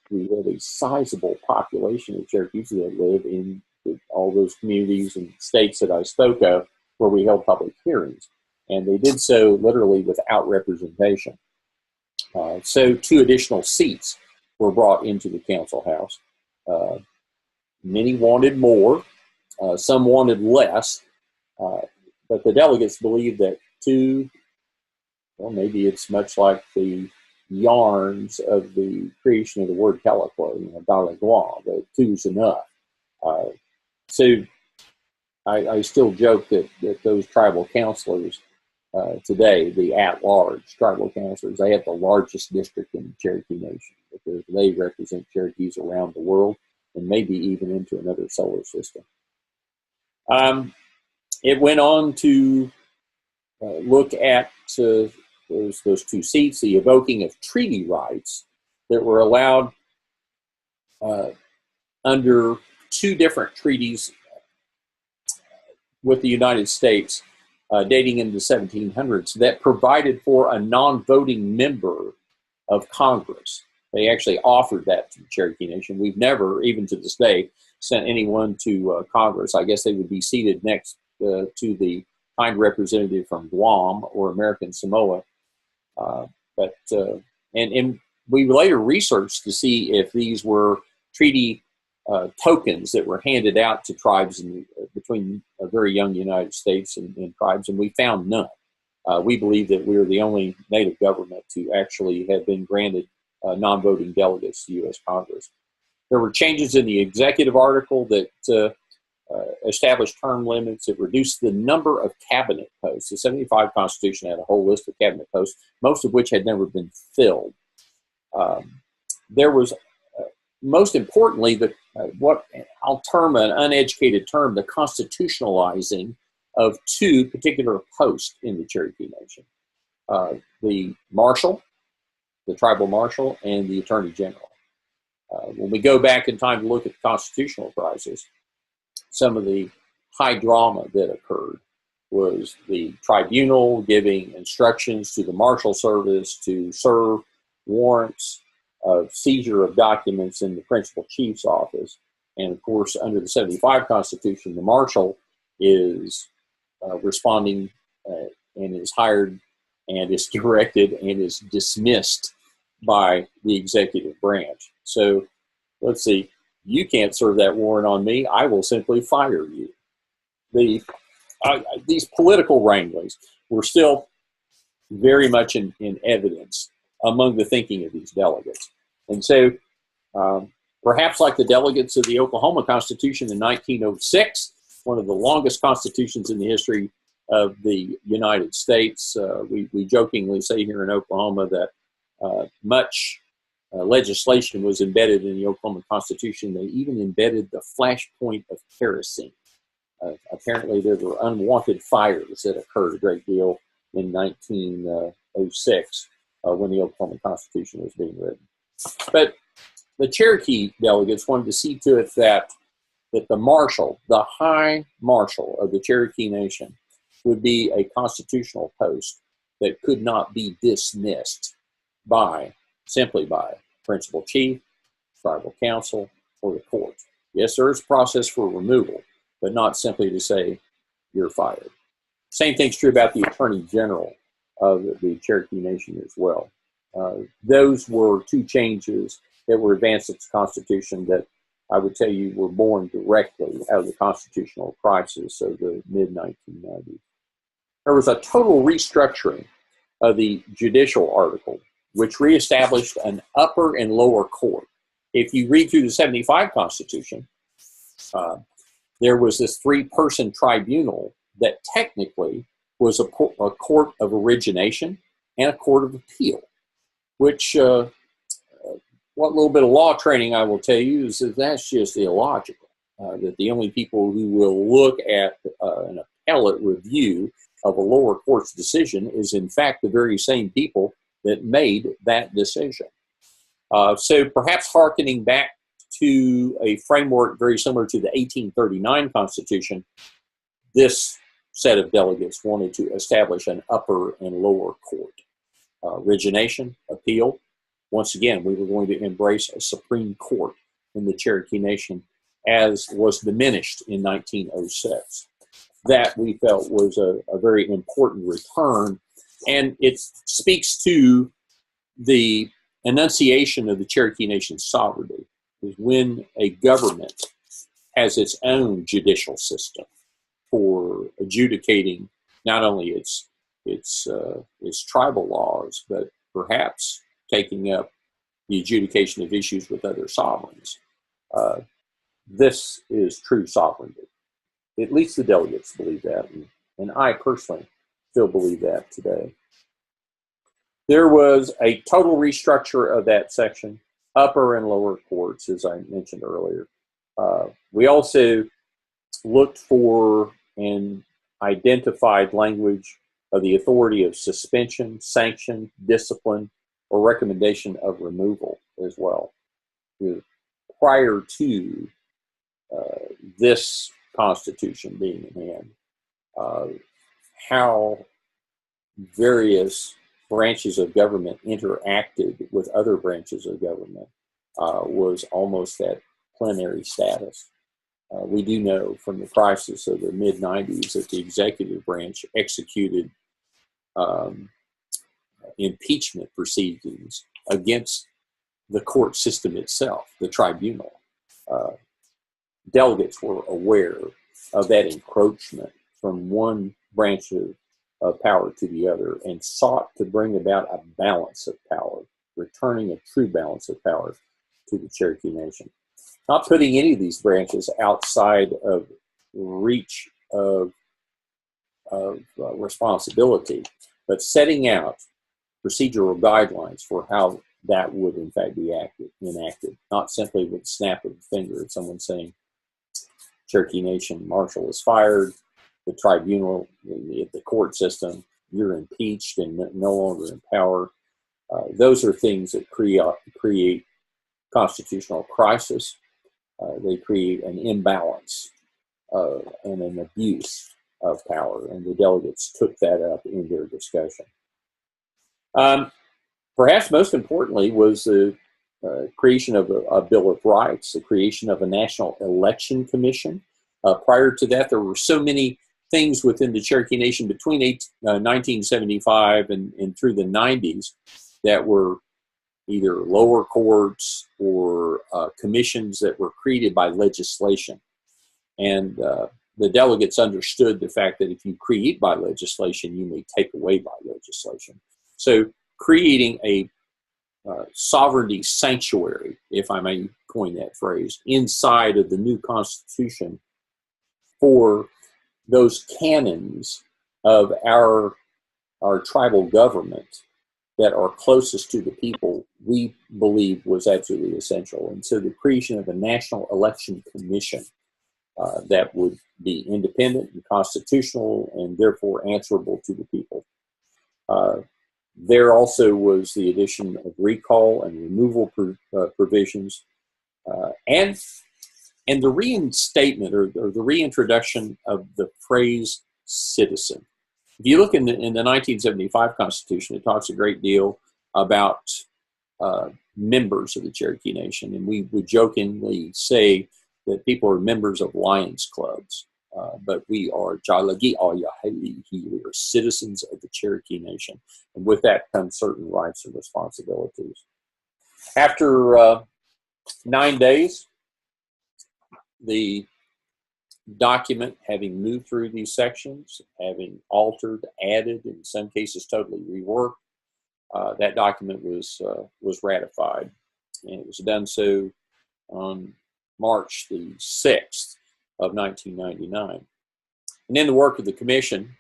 Speaker 2: we have a sizable population of Cherokees that live in all those communities and states that I spoke of where we held public hearings. And they did so literally without representation. So 2 additional seats were brought into the council house. Many wanted more, some wanted less, but the delegates believed that 2, well, maybe it's much like the yarns of the creation of the word telequo, Dalagua, that 2's enough. So I still joke that those tribal counselors today, the at-large tribal counselors, they have the largest district in the Cherokee Nation because they represent Cherokees around the world and maybe even into another solar system. It went on to look at those 2 seats, the evoking of treaty rights that were allowed under 2 different treaties with the United States dating into the 1700s that provided for a non-voting member of Congress. They actually offered that to the Cherokee Nation. We've never, even to this day, sent anyone to Congress. I guess they would be seated next to the kind representative from Guam or American Samoa. And we later researched to see if these were treaty tokens that were handed out to tribes between a very young United States and tribes, and we found none. We believe that we are the only native government to actually have been granted non-voting delegates to U.S. Congress. There were changes in the executive article that established term limits. It reduced the number of cabinet posts. The 75 Constitution had a whole list of cabinet posts, most of which had never been filled. There was, most importantly, what I'll term an uneducated term, the constitutionalizing of 2 particular posts in the Cherokee Nation. The marshal, the tribal marshal, and the attorney general. When we go back in time to look at the constitutional crisis, some of the high drama that occurred was the tribunal giving instructions to the marshal service to serve warrants of seizure of documents in the principal chief's office. And of course, under the 75 Constitution, the marshal is responding and is hired and is directed and is dismissed by the executive branch. So let's see, you can't serve that warrant on me. I will simply fire you. These political wranglings were still very much in evidence among the thinking of these delegates. And so perhaps like the delegates of the Oklahoma Constitution in 1906, one of the longest constitutions in the history of the United States, we jokingly say here in Oklahoma that much legislation was embedded in the Oklahoma Constitution. They even embedded the flashpoint of kerosene. Apparently there were unwanted fires that occurred a great deal in 1906 when the Oklahoma Constitution was being written. But the Cherokee delegates wanted to see to it that the marshal, the high marshal of the Cherokee Nation, would be a constitutional post that could not be dismissed simply by principal chief, tribal council, or the court. Yes, there is a process for removal, but not simply to say you're fired. Same thing's true about the attorney general of the Cherokee Nation as well. Those were 2 changes that were advanced in the Constitution that I would tell you were born directly out of the constitutional crisis of the mid-1990s. There was a total restructuring of the judicial article, which reestablished an upper and lower court. If you read through the 75 Constitution, there was this 3-person tribunal that technically was a court of origination and a court of appeal, which what little bit of law training I will tell you is that that's just illogical. That the only people who will look at an appellate review of a lower court's decision is in fact the very same people that made that decision. So perhaps hearkening back to a framework very similar to the 1839 Constitution, this set of delegates wanted to establish an upper and lower court. Origination, appeal. Once again, we were going to embrace a Supreme Court in the Cherokee Nation, as was diminished in 1906. That we felt was a very important return, and it speaks to the enunciation of the Cherokee Nation's sovereignty. Is when a government has its own judicial system for adjudicating not only its tribal laws, but perhaps taking up the adjudication of issues with other sovereigns. This is true sovereignty. At least the delegates believe that, and I personally still believe that today. There was a total restructure of that section, upper and lower courts, as I mentioned earlier. We also looked for and identified language of the authority of suspension, sanction, discipline, or recommendation of removal as well. Prior to this Constitution being in hand, how various branches of government interacted with other branches of government was almost at plenary status. We do know from the crisis of the mid-90s that the executive branch executed impeachment proceedings against the court system itself, the tribunal. Delegates were aware of that encroachment from one branch of power to the other and sought to bring about a balance of power, returning a true balance of power to the Cherokee Nation. Not putting any of these branches outside of reach of responsibility, but setting out procedural guidelines for how that would in fact be enacted, not simply with a snap of the finger of someone saying, Cherokee Nation marshal is fired, the tribunal, the court system, you're impeached and no longer in power. Those are things that create constitutional crisis. They create an imbalance and an abuse of power, and the delegates took that up in their discussion. Perhaps most importantly was the creation of a Bill of Rights, the creation of a National Election Commission. Prior to that, there were so many things within the Cherokee Nation between 1975 and through the 90s that were either lower courts or commissions that were created by legislation. And the delegates understood the fact that if you create by legislation, you may take away by legislation. So creating a sovereignty sanctuary, if I may coin that phrase, inside of the new Constitution for those canons of our tribal government that are closest to the people, we believe was absolutely essential. And so the creation of a National Election Commission that would be independent and constitutional and therefore answerable to the people. There also was the addition of recall and removal provisions and the reinstatement or the reintroduction of the phrase citizen. If you look in the 1975 Constitution, it talks a great deal about members of the Cherokee Nation, and we would jokingly say that people are members of Lions clubs, but we are Jalagi Ayaheli, we are citizens of the Cherokee Nation, and with that comes certain rights and responsibilities. After 9 days, the document, having moved through these sections, having altered, added, in some cases totally reworked, that document was ratified, and it was done so on March the 6th of 1999. And in the work of the commission,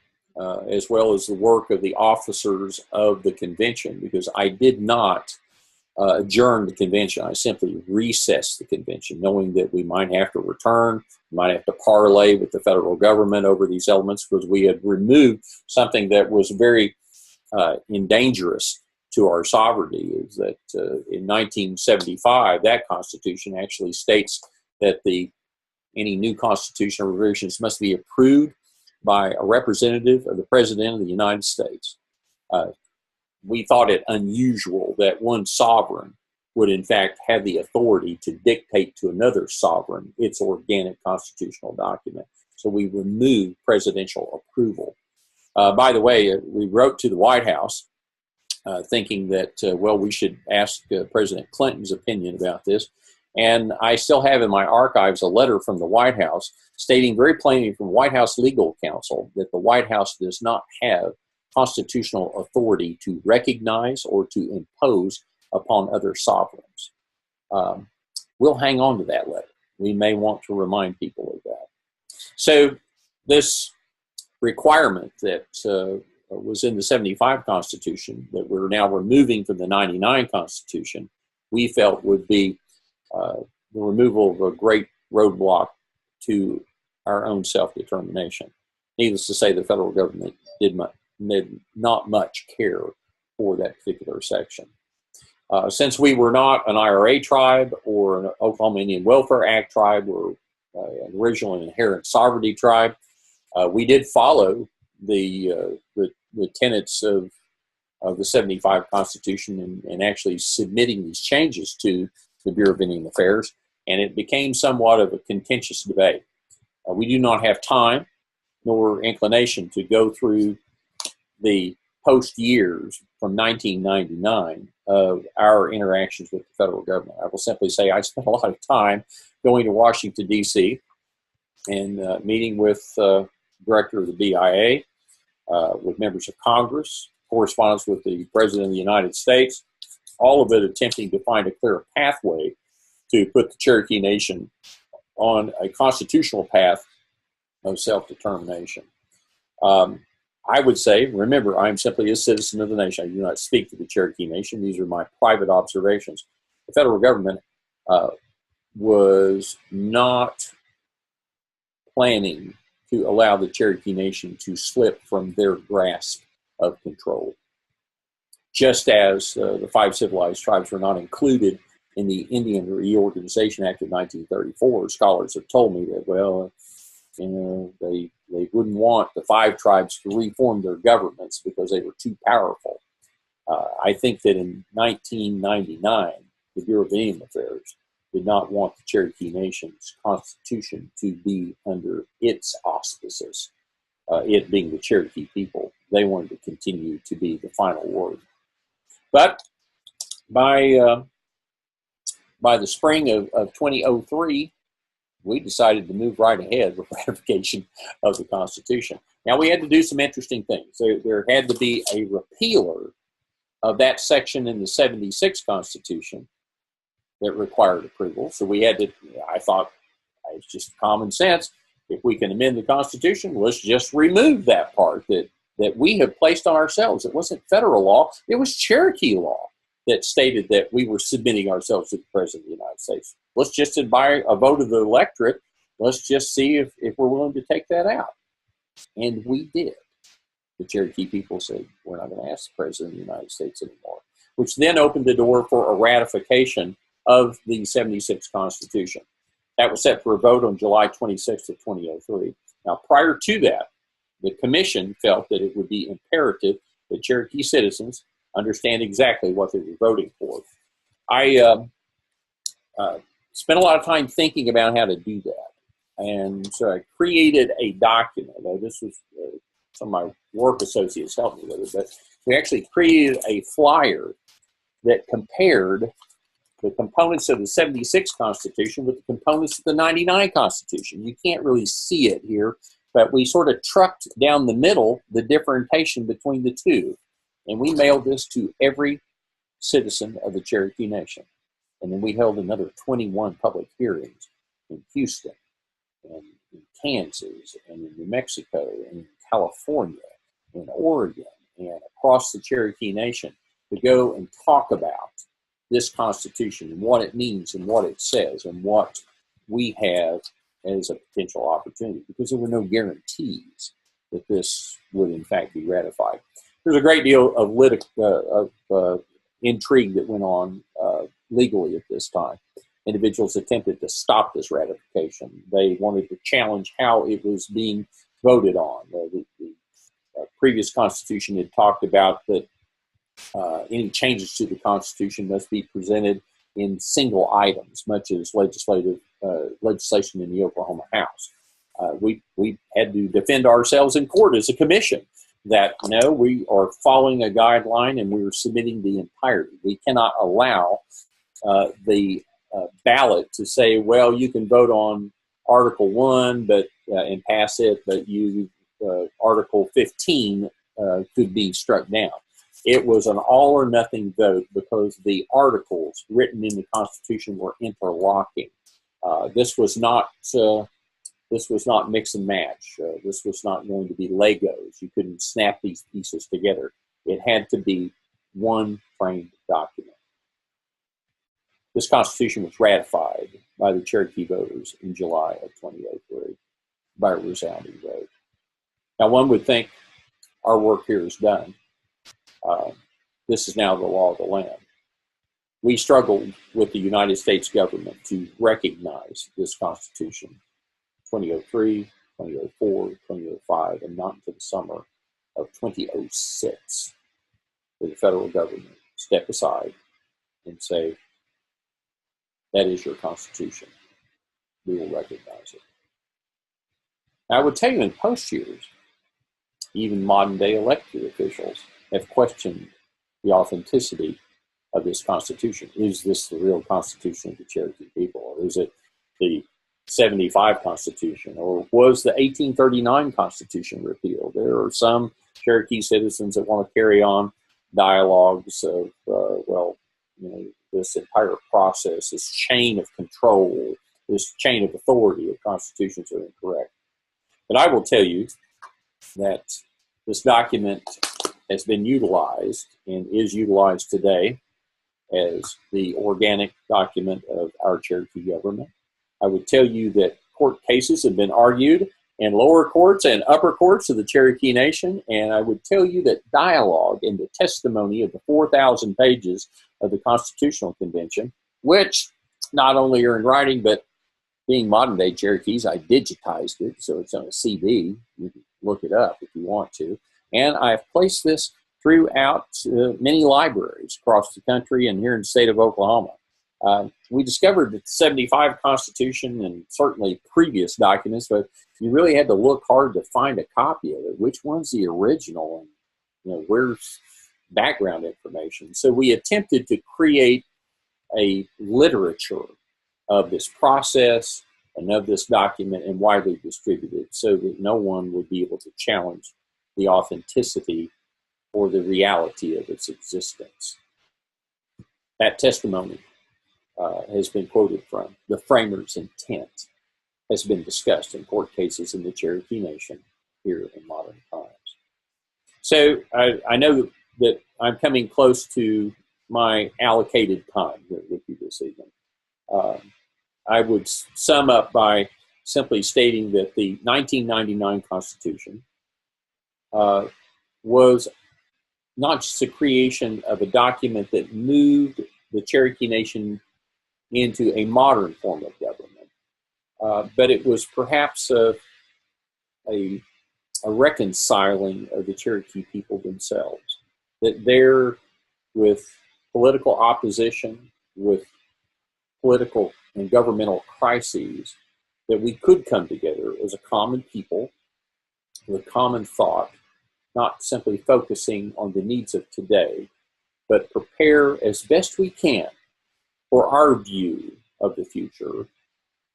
Speaker 2: as well as the work of the officers of the convention, because I did not adjourn the convention. I simply recessed the convention, knowing that we might have to return, might have to parlay with the federal government over these elements, because we had removed something that was very dangerous to our sovereignty. Is that in 1975, that Constitution actually states that any new constitutional revisions must be approved by a representative of the President of the United States. We thought it unusual that one sovereign would in fact have the authority to dictate to another sovereign its organic constitutional document. So we removed presidential approval. By the way, we wrote to the White House thinking that, well, we should ask President Clinton's opinion about this. And I still have in my archives a letter from the White House stating very plainly from White House legal counsel that the White House does not have constitutional authority to recognize or to impose upon other sovereigns. We'll hang on to that letter. We may want to remind people of that. So this requirement that was in the 75 Constitution that we're now removing from the 99 Constitution, we felt would be the removal of a great roadblock to our own self-determination. Needless to say, the federal government did not much care for that particular section. Since we were not an IRA tribe or an Oklahoma Indian Welfare Act tribe or an original and inherent sovereignty tribe, we did follow the tenets of the 75 Constitution and actually submitting these changes to the Bureau of Indian Affairs, and it became somewhat of a contentious debate. We do not have time nor inclination to go through the post years from 1999 of our interactions with the federal government. I will simply say I spent a lot of time going to Washington, D.C. and meeting with director of the BIA, with members of Congress, correspondence with the President of the United States, all of it attempting to find a clear pathway to put the Cherokee Nation on a constitutional path of self-determination. I would say, remember, I am simply a citizen of the nation. I do not speak for the Cherokee Nation. These are my private observations. The federal government was not planning to allow the Cherokee Nation to slip from their grasp of control. Just as the 5 civilized tribes were not included in the Indian Reorganization Act of 1934, scholars have told me that, well, they wouldn't want the 5 tribes to reform their governments because they were too powerful. I think that in 1999, the Bureau of Indian Affairs did not want the Cherokee Nation's constitution to be under its auspices, it being the Cherokee people. They wanted to continue to be the final word. But by the spring of 2003, we decided to move right ahead with ratification of the Constitution. Now, we had to do some interesting things. There had to be a repealer of that section in the 76 Constitution that required approval. So we had to, I thought, it's just common sense. If we can amend the Constitution, let's just remove that part that we have placed on ourselves. It wasn't federal law, it was Cherokee law that stated that we were submitting ourselves to the President of the United States. Let's just, by a vote of the electorate, let's just see if we're willing to take that out. And we did. The Cherokee people said, we're not going to ask the President of the United States anymore, which then opened the door for a ratification of the 76 Constitution. That was set for a vote on July 26th of 2003. Now, prior to that, the Commission felt that it would be imperative that Cherokee citizens understand exactly what they were voting for. I spent a lot of time thinking about how to do that. And so I created a document. This was some of my work associates helped me with it, but we actually created a flyer that compared the components of the 76 Constitution with the components of the 99 Constitution. You can't really see it here, but we sort of trucked down the middle the differentiation between the two. And we mailed this to every citizen of the Cherokee Nation. And then we held another 21 public hearings in Houston, and in Kansas, and in New Mexico, and in California, in Oregon, and across the Cherokee Nation to go and talk about this Constitution and what it means and what it says and what we have as a potential opportunity, because there were no guarantees that this would in fact be ratified. There's a great deal of intrigue that went on legally at this time. Individuals attempted to stop this ratification. They wanted to challenge how it was being voted on. The previous Constitution had talked about that any changes to the Constitution must be presented in single items, much as legislation in the Oklahoma House. We had to defend ourselves in court as a commission that, no, we are following a guideline and we are submitting the entirety. We cannot allow the ballot to say, well, you can vote on Article 1 and pass it, but Article 15 could be struck down. It was an all or nothing vote because the articles written in the Constitution were interlocking. This was not mix and match. This was not going to be Legos. You couldn't snap these pieces together. It had to be one framed document. This Constitution was ratified by the Cherokee voters in July of 2003 by a resounding vote. Now, one would think our work here is done. This is now the law of the land. We struggled with the United States government to recognize this Constitution 2003, 2004, 2005, and not until the summer of 2006 did the federal government step aside and say, that is your Constitution. We will recognize it. Now, I would tell you in post years, even modern day elected officials have questioned the authenticity of this Constitution. Is this the real Constitution of the Cherokee people? Or is it the 75 Constitution? Or was the 1839 Constitution repealed? There are some Cherokee citizens that want to carry on dialogues of, this entire process, this chain of control, this chain of authority of constitutions are incorrect. But I will tell you that this document has been utilized and is utilized today as the organic document of our Cherokee government. I would tell you that court cases have been argued in lower courts and upper courts of the Cherokee Nation, and I would tell you that dialogue and the testimony of the 4,000 pages of the Constitutional Convention, which not only are in writing, but being modern day Cherokees, I digitized it, so it's on a CD. You can look it up if you want to. And I've placed this throughout many libraries across the country and here in the state of Oklahoma. We discovered that the 75 Constitution and certainly previous documents, but you really had to look hard to find a copy of it. Which one's the original and where's background information? So we attempted to create a literature of this process and of this document and widely distributed so that no one would be able to challenge the authenticity or the reality of its existence. That testimony has been quoted from. The framers' intent has been discussed in court cases in the Cherokee Nation here in modern times. So I know that I'm coming close to my allocated time here with you this evening. I would sum up by simply stating that the 1999 Constitution was not just the creation of a document that moved the Cherokee Nation into a modern form of government, but it was perhaps a reconciling of the Cherokee people themselves, that there, with political opposition, with political and governmental crises, that we could come together as a common people with a common thought, not simply focusing on the needs of today, but prepare as best we can for our view of the future,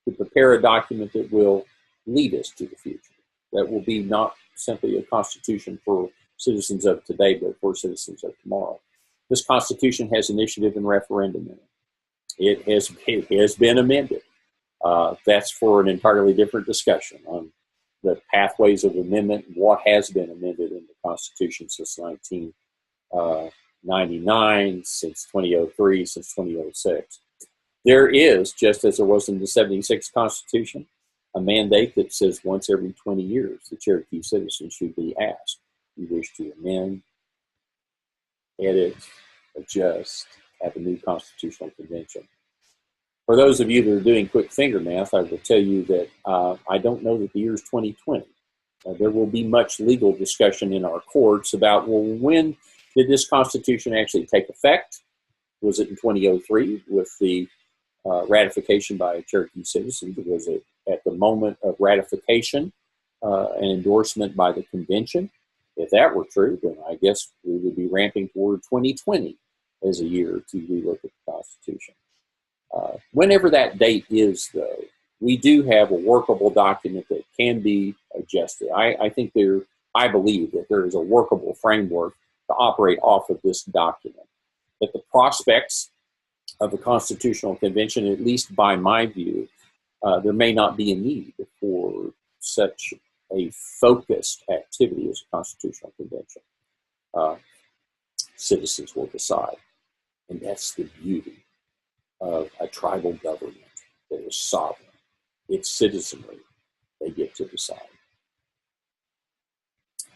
Speaker 2: to prepare a document that will lead us to the future, that will be not simply a constitution for citizens of today, but for citizens of tomorrow. This Constitution has initiative and referendum in it. It has been amended. That's for an entirely different discussion on the pathways of amendment and what has been amended in the Constitution since 19 99, since 2003, since 2006. There is, just as there was in the 76 Constitution, a mandate that says once every 20 years, the Cherokee citizens should be asked, you wish to amend, edit, adjust, have a new constitutional convention. For those of you that are doing quick finger math, I will tell you that I don't know that the year is 2020. There will be much legal discussion in our courts about, well, when did this Constitution actually take effect? Was it in 2003 with the ratification by Cherokee citizens? Was it at the moment of ratification and endorsement by the convention? If that were true, then I guess we would be ramping toward 2020 as a year to relook at the Constitution. Whenever that date is, though, we do have a workable document that can be adjusted. I believe that there is a workable framework to operate off of this document. But the prospects of a constitutional convention, at least by my view, there may not be a need for such a focused activity as a constitutional convention. Citizens will decide. And that's the beauty of a tribal government that is sovereign. It's citizenry. They get to decide.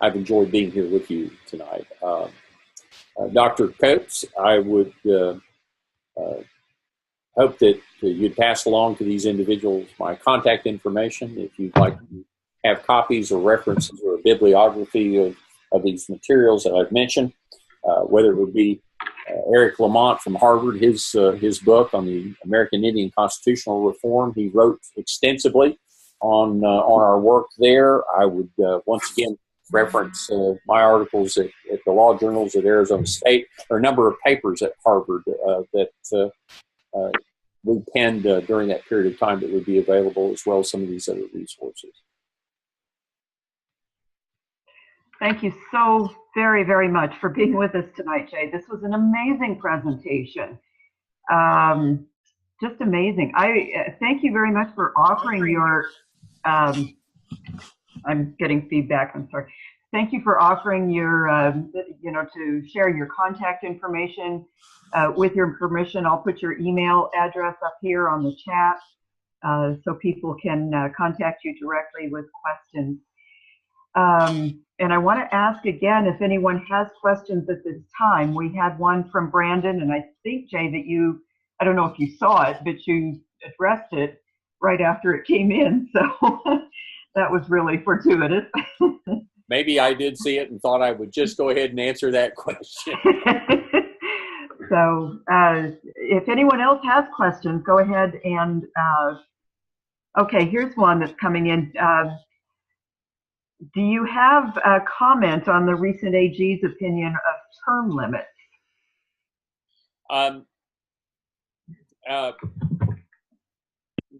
Speaker 2: I've enjoyed being here with you tonight. Dr. Coates, I would hope that you'd pass along to these individuals my contact information if you'd like to have copies or references or a bibliography of these materials that I've mentioned, whether it would be Eric Lamont from Harvard, his book on the American Indian constitutional reform. He wrote extensively on our work there. I would once again reference my articles at the law journals at Arizona State. There are a number of papers at Harvard that we penned during that period of time that would be available, as well as some of these other resources.
Speaker 3: Thank you so very, very much for being with us tonight, Jay. This was an amazing presentation. Just amazing. I thank you very much for offering your, I'm getting feedback, I'm sorry. Thank you for offering your, to share your contact information. With your permission, I'll put your email address up here on the chat so people can contact you directly with questions. And I want to ask again if anyone has questions at this time. We had one from Brandon, and I think, Jay, that I don't know if you saw it, but you addressed it right after it came in. So that was really fortuitous.
Speaker 2: Maybe I did see it and thought I would just go ahead and answer that question.
Speaker 3: So if anyone else has questions, go ahead and, okay, here's one that's coming in. Do you have a comment on the recent AG's opinion of term limits?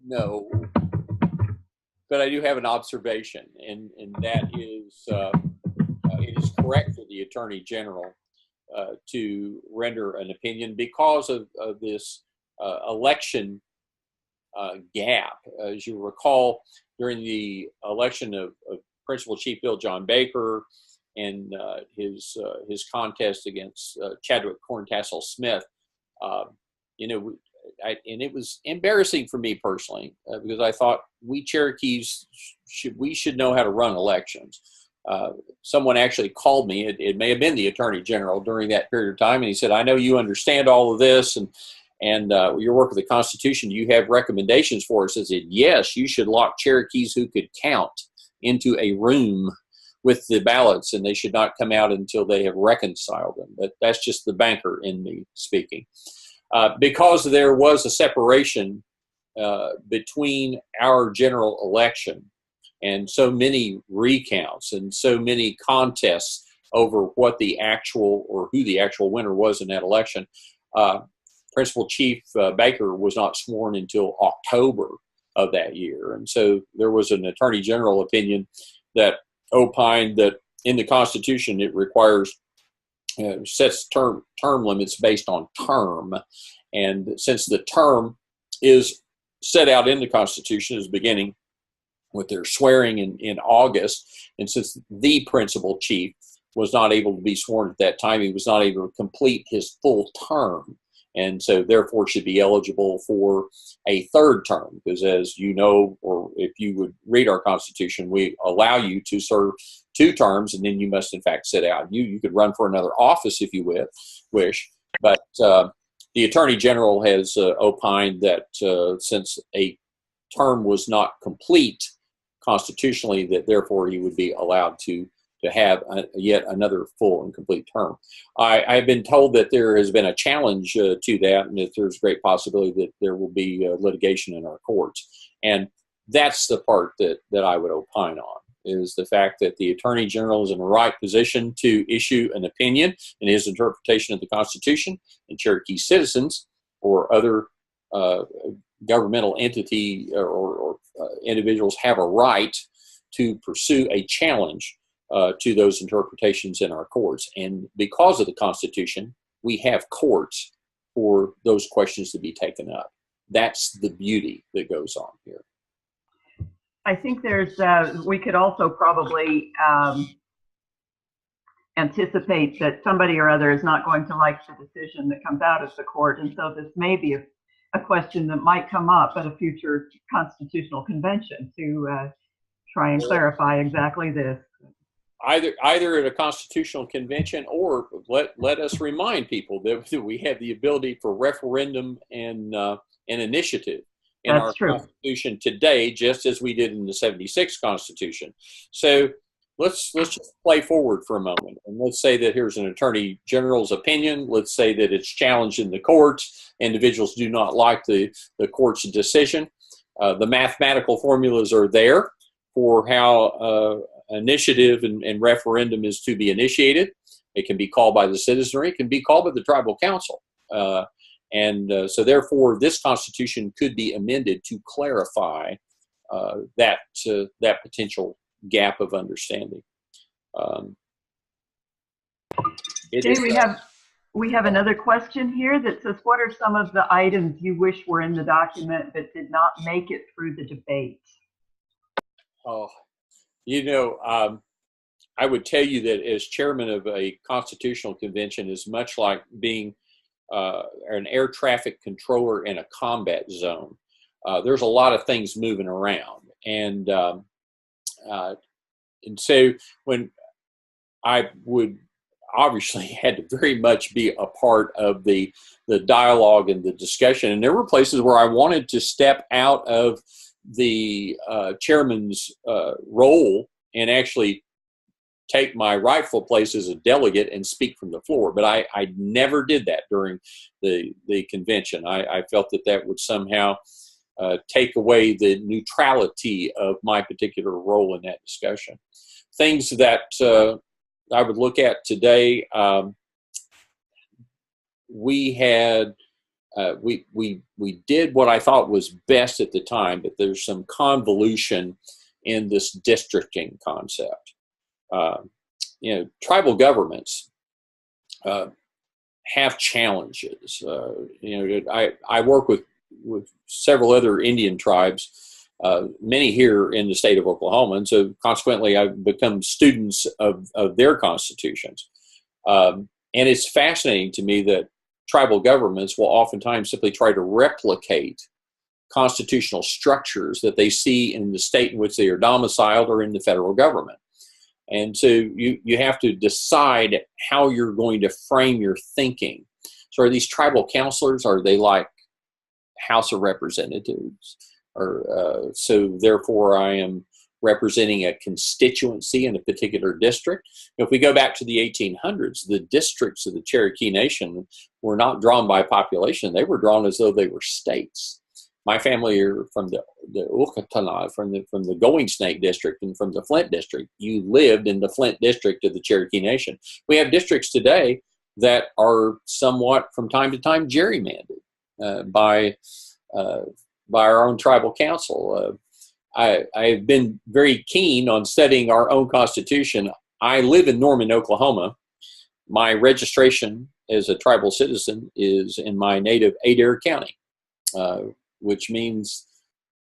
Speaker 2: No, but I do have an observation, and that is it is correct for the Attorney General to render an opinion because of this election gap. As you recall, during the election of Principal Chief Bill John Baker and his contest against Chadwick Corntassel Smith, and it was embarrassing for me personally because I thought we Cherokees should know how to run elections. Someone actually called me. It may have been the Attorney General during that period of time, and he said, "I know you understand all of this and your work with the Constitution. Do you have recommendations for us?" I said, "Yes, you should lock Cherokees who could count into a room with the ballots, and they should not come out until they have reconciled them." But that's just the banker in me speaking. Because there was a separation between our general election and so many recounts and so many contests over what the actual or who the actual winner was in that election, Principal Chief Baker was not sworn until October of that year. And so there was an Attorney General opinion that opined that in the Constitution it requires sets term limits based on term. And since the term is set out in the Constitution as beginning with their swearing in August, and since the principal chief was not able to be sworn at that time. He was not able to complete his full term, and so therefore should be eligible for a third term, because as you know, or if you would read our Constitution, we allow you to serve 2 terms, and then you must in fact sit out. You could run for another office if you wish, but the Attorney General has opined that since a term was not complete constitutionally, that therefore he would be allowed to have yet another full and complete term. I've been told that there has been a challenge to that, and that there's great possibility that there will be litigation in our courts. And that's the part that I would opine on, is the fact that the Attorney General is in the right position to issue an opinion in his interpretation of the Constitution, and Cherokee citizens or other governmental entity or individuals have a right to pursue a challenge to those interpretations in our courts. And because of the Constitution, we have courts for those questions to be taken up. That's the beauty that goes on here.
Speaker 3: I think there's, we could also probably anticipate that somebody or other is not going to like the decision that comes out of the court. And so this may be a question that might come up at a future constitutional convention to try and clarify exactly this. Either
Speaker 2: at a constitutional convention, or let us remind people that we have the ability for referendum and initiative in our Constitution today, just as we did in the '76 Constitution. So let's just play forward for a moment, and let's say that here's an Attorney General's opinion. Let's say that it's challenged in the courts. Individuals do not like the court's decision. The mathematical formulas are there for how initiative and referendum is to be initiated. It can be called by the citizenry. It can be called by the tribal council. So therefore, this Constitution could be amended to clarify that potential gap of understanding.
Speaker 3: We have another question here that says, what are some of the items you wish were in the document that did not make it through the debate?
Speaker 2: Oh, I would tell you that as chairman of a constitutional convention is much like being an air traffic controller in a combat zone. There's a lot of things moving around, and so when I would obviously had to very much be a part of the dialogue and the discussion, and there were places where I wanted to step out of the chairman's role and actually take my rightful place as a delegate and speak from the floor. But I never did that during the convention. I felt that would somehow take away the neutrality of my particular role in that discussion. Things that I would look at today, we had we did what I thought was best at the time, but there's some convolution in this districting concept. Tribal governments have challenges. I work with several other Indian tribes, many here in the state of Oklahoma, and so consequently I've become students of their constitutions. And it's fascinating to me that tribal governments will oftentimes simply try to replicate constitutional structures that they see in the state in which they are domiciled or in the federal government. And so you have to decide how you're going to frame your thinking. So are these tribal counselors, are they like House of Representatives? Or so therefore I am representing a constituency in a particular district. If we go back to the 1800s, the districts of the Cherokee Nation were not drawn by population. They were drawn as though they were states. My family are from the Ukatana, from the Going Snake district and from the Flint district. You lived in the Flint district of the Cherokee Nation. We have districts today that are somewhat from time to time gerrymandered by our own tribal council. I've been very keen on studying our own constitution. I live in Norman, Oklahoma. My registration as a tribal citizen is in my native Adair County, which means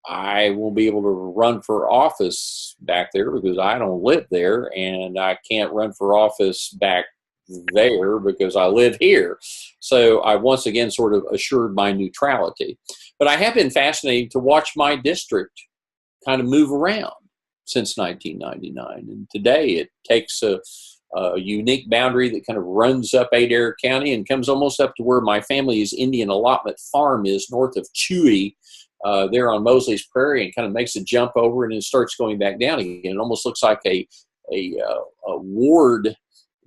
Speaker 2: I won't be able to run for office back there because I don't live there, and I can't run for office back there because I live here. So I once again sort of assured my neutrality. But I have been fascinated to watch my district kind of move around since 1999. And today it takes a unique boundary that kind of runs up Adair County and comes almost up to where my family's Indian allotment farm is north of Chewy, there on Mosley's Prairie, and kind of makes a jump over and then starts going back down again. It almost looks like a ward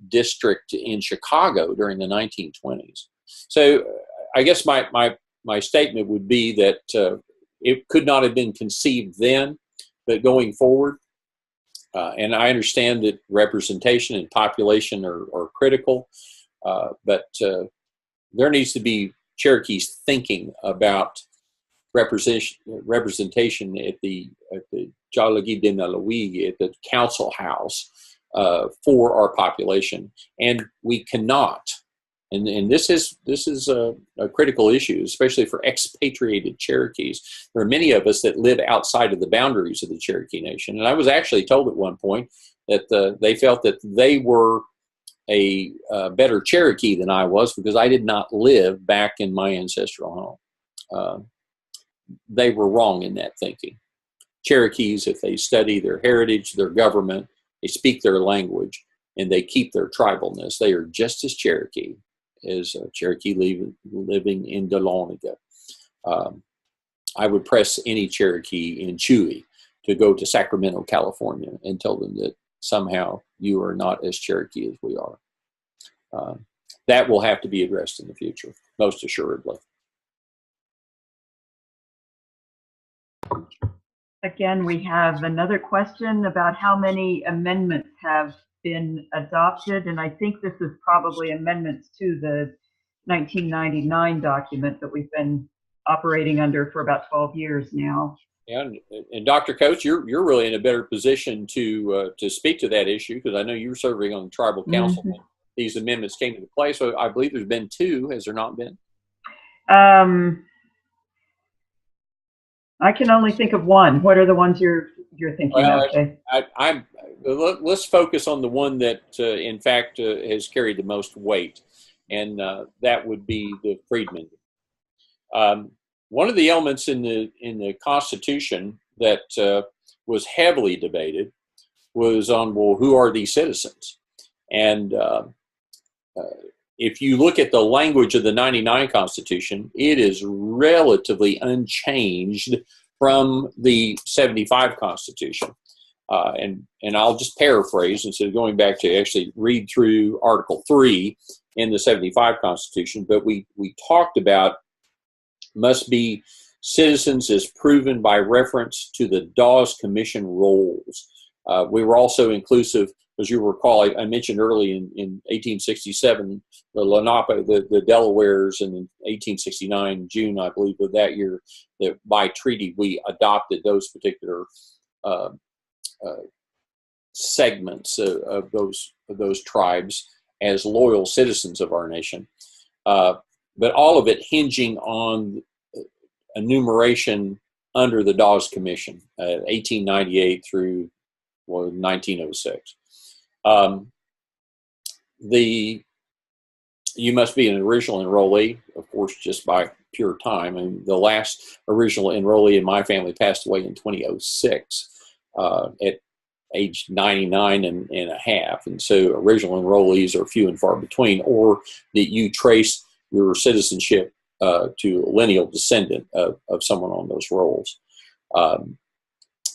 Speaker 2: district in Chicago during the 1920s. So I guess my statement would be that it could not have been conceived then, but going forward, and I understand that representation and population are critical, but there needs to be Cherokees thinking about representation at the Jalagi de Nalawi, at the council house, for our population. And we cannot, and this is a critical issue, especially for expatriated Cherokees. There are many of us that live outside of the boundaries of the Cherokee Nation. And I was actually told at one point that they felt that they were a better Cherokee than I was because I did not live back in my ancestral home. They were wrong in that thinking. Cherokees, if they study their heritage, their government, they speak their language, and they keep their tribalness, they are just as Cherokee as Cherokee living in Dahlonega. I would press any Cherokee in Chewy to go to Sacramento, California, and tell them that somehow you are not as Cherokee as we are. That will have to be addressed in the future, most assuredly.
Speaker 3: Again, we have another question about how many amendments have been adopted, and I think this is probably amendments to the 1999 document that we've been operating under for about 12 years now.
Speaker 2: Yeah, and Dr. Coates, you're really in a better position to speak to that issue because I know you were serving on the tribal council when these amendments came into play. So I believe there's been two. Has there not been?
Speaker 3: I can only think of one. What are the ones you're thinking of?
Speaker 2: Let's focus on the one that, in fact, has carried the most weight, and that would be the freedmen. One of the elements in the Constitution that was heavily debated was on, well, who are these citizens? And if you look at the language of the 99 Constitution, it is relatively unchanged from the 75 Constitution. And I'll just paraphrase instead of going back to actually read through Article 3 in the 75 Constitution, but we talked about must be citizens as proven by reference to the Dawes Commission rolls. We were also inclusive, as you recall, I mentioned early in 1867, the Lenape, the Delawares, and in 1869, June, I believe, of that year, that by treaty we adopted those particular segments of those tribes as loyal citizens of our nation. But all of it hinging on enumeration under the Dawes Commission, 1898 through 1906. You must be an original enrollee, of course, just by pure time. And the last original enrollee in my family passed away in 2006 at age 99 and a half. And so original enrollees are few and far between, or that you trace your citizenship to a lineal descendant of someone on those rolls.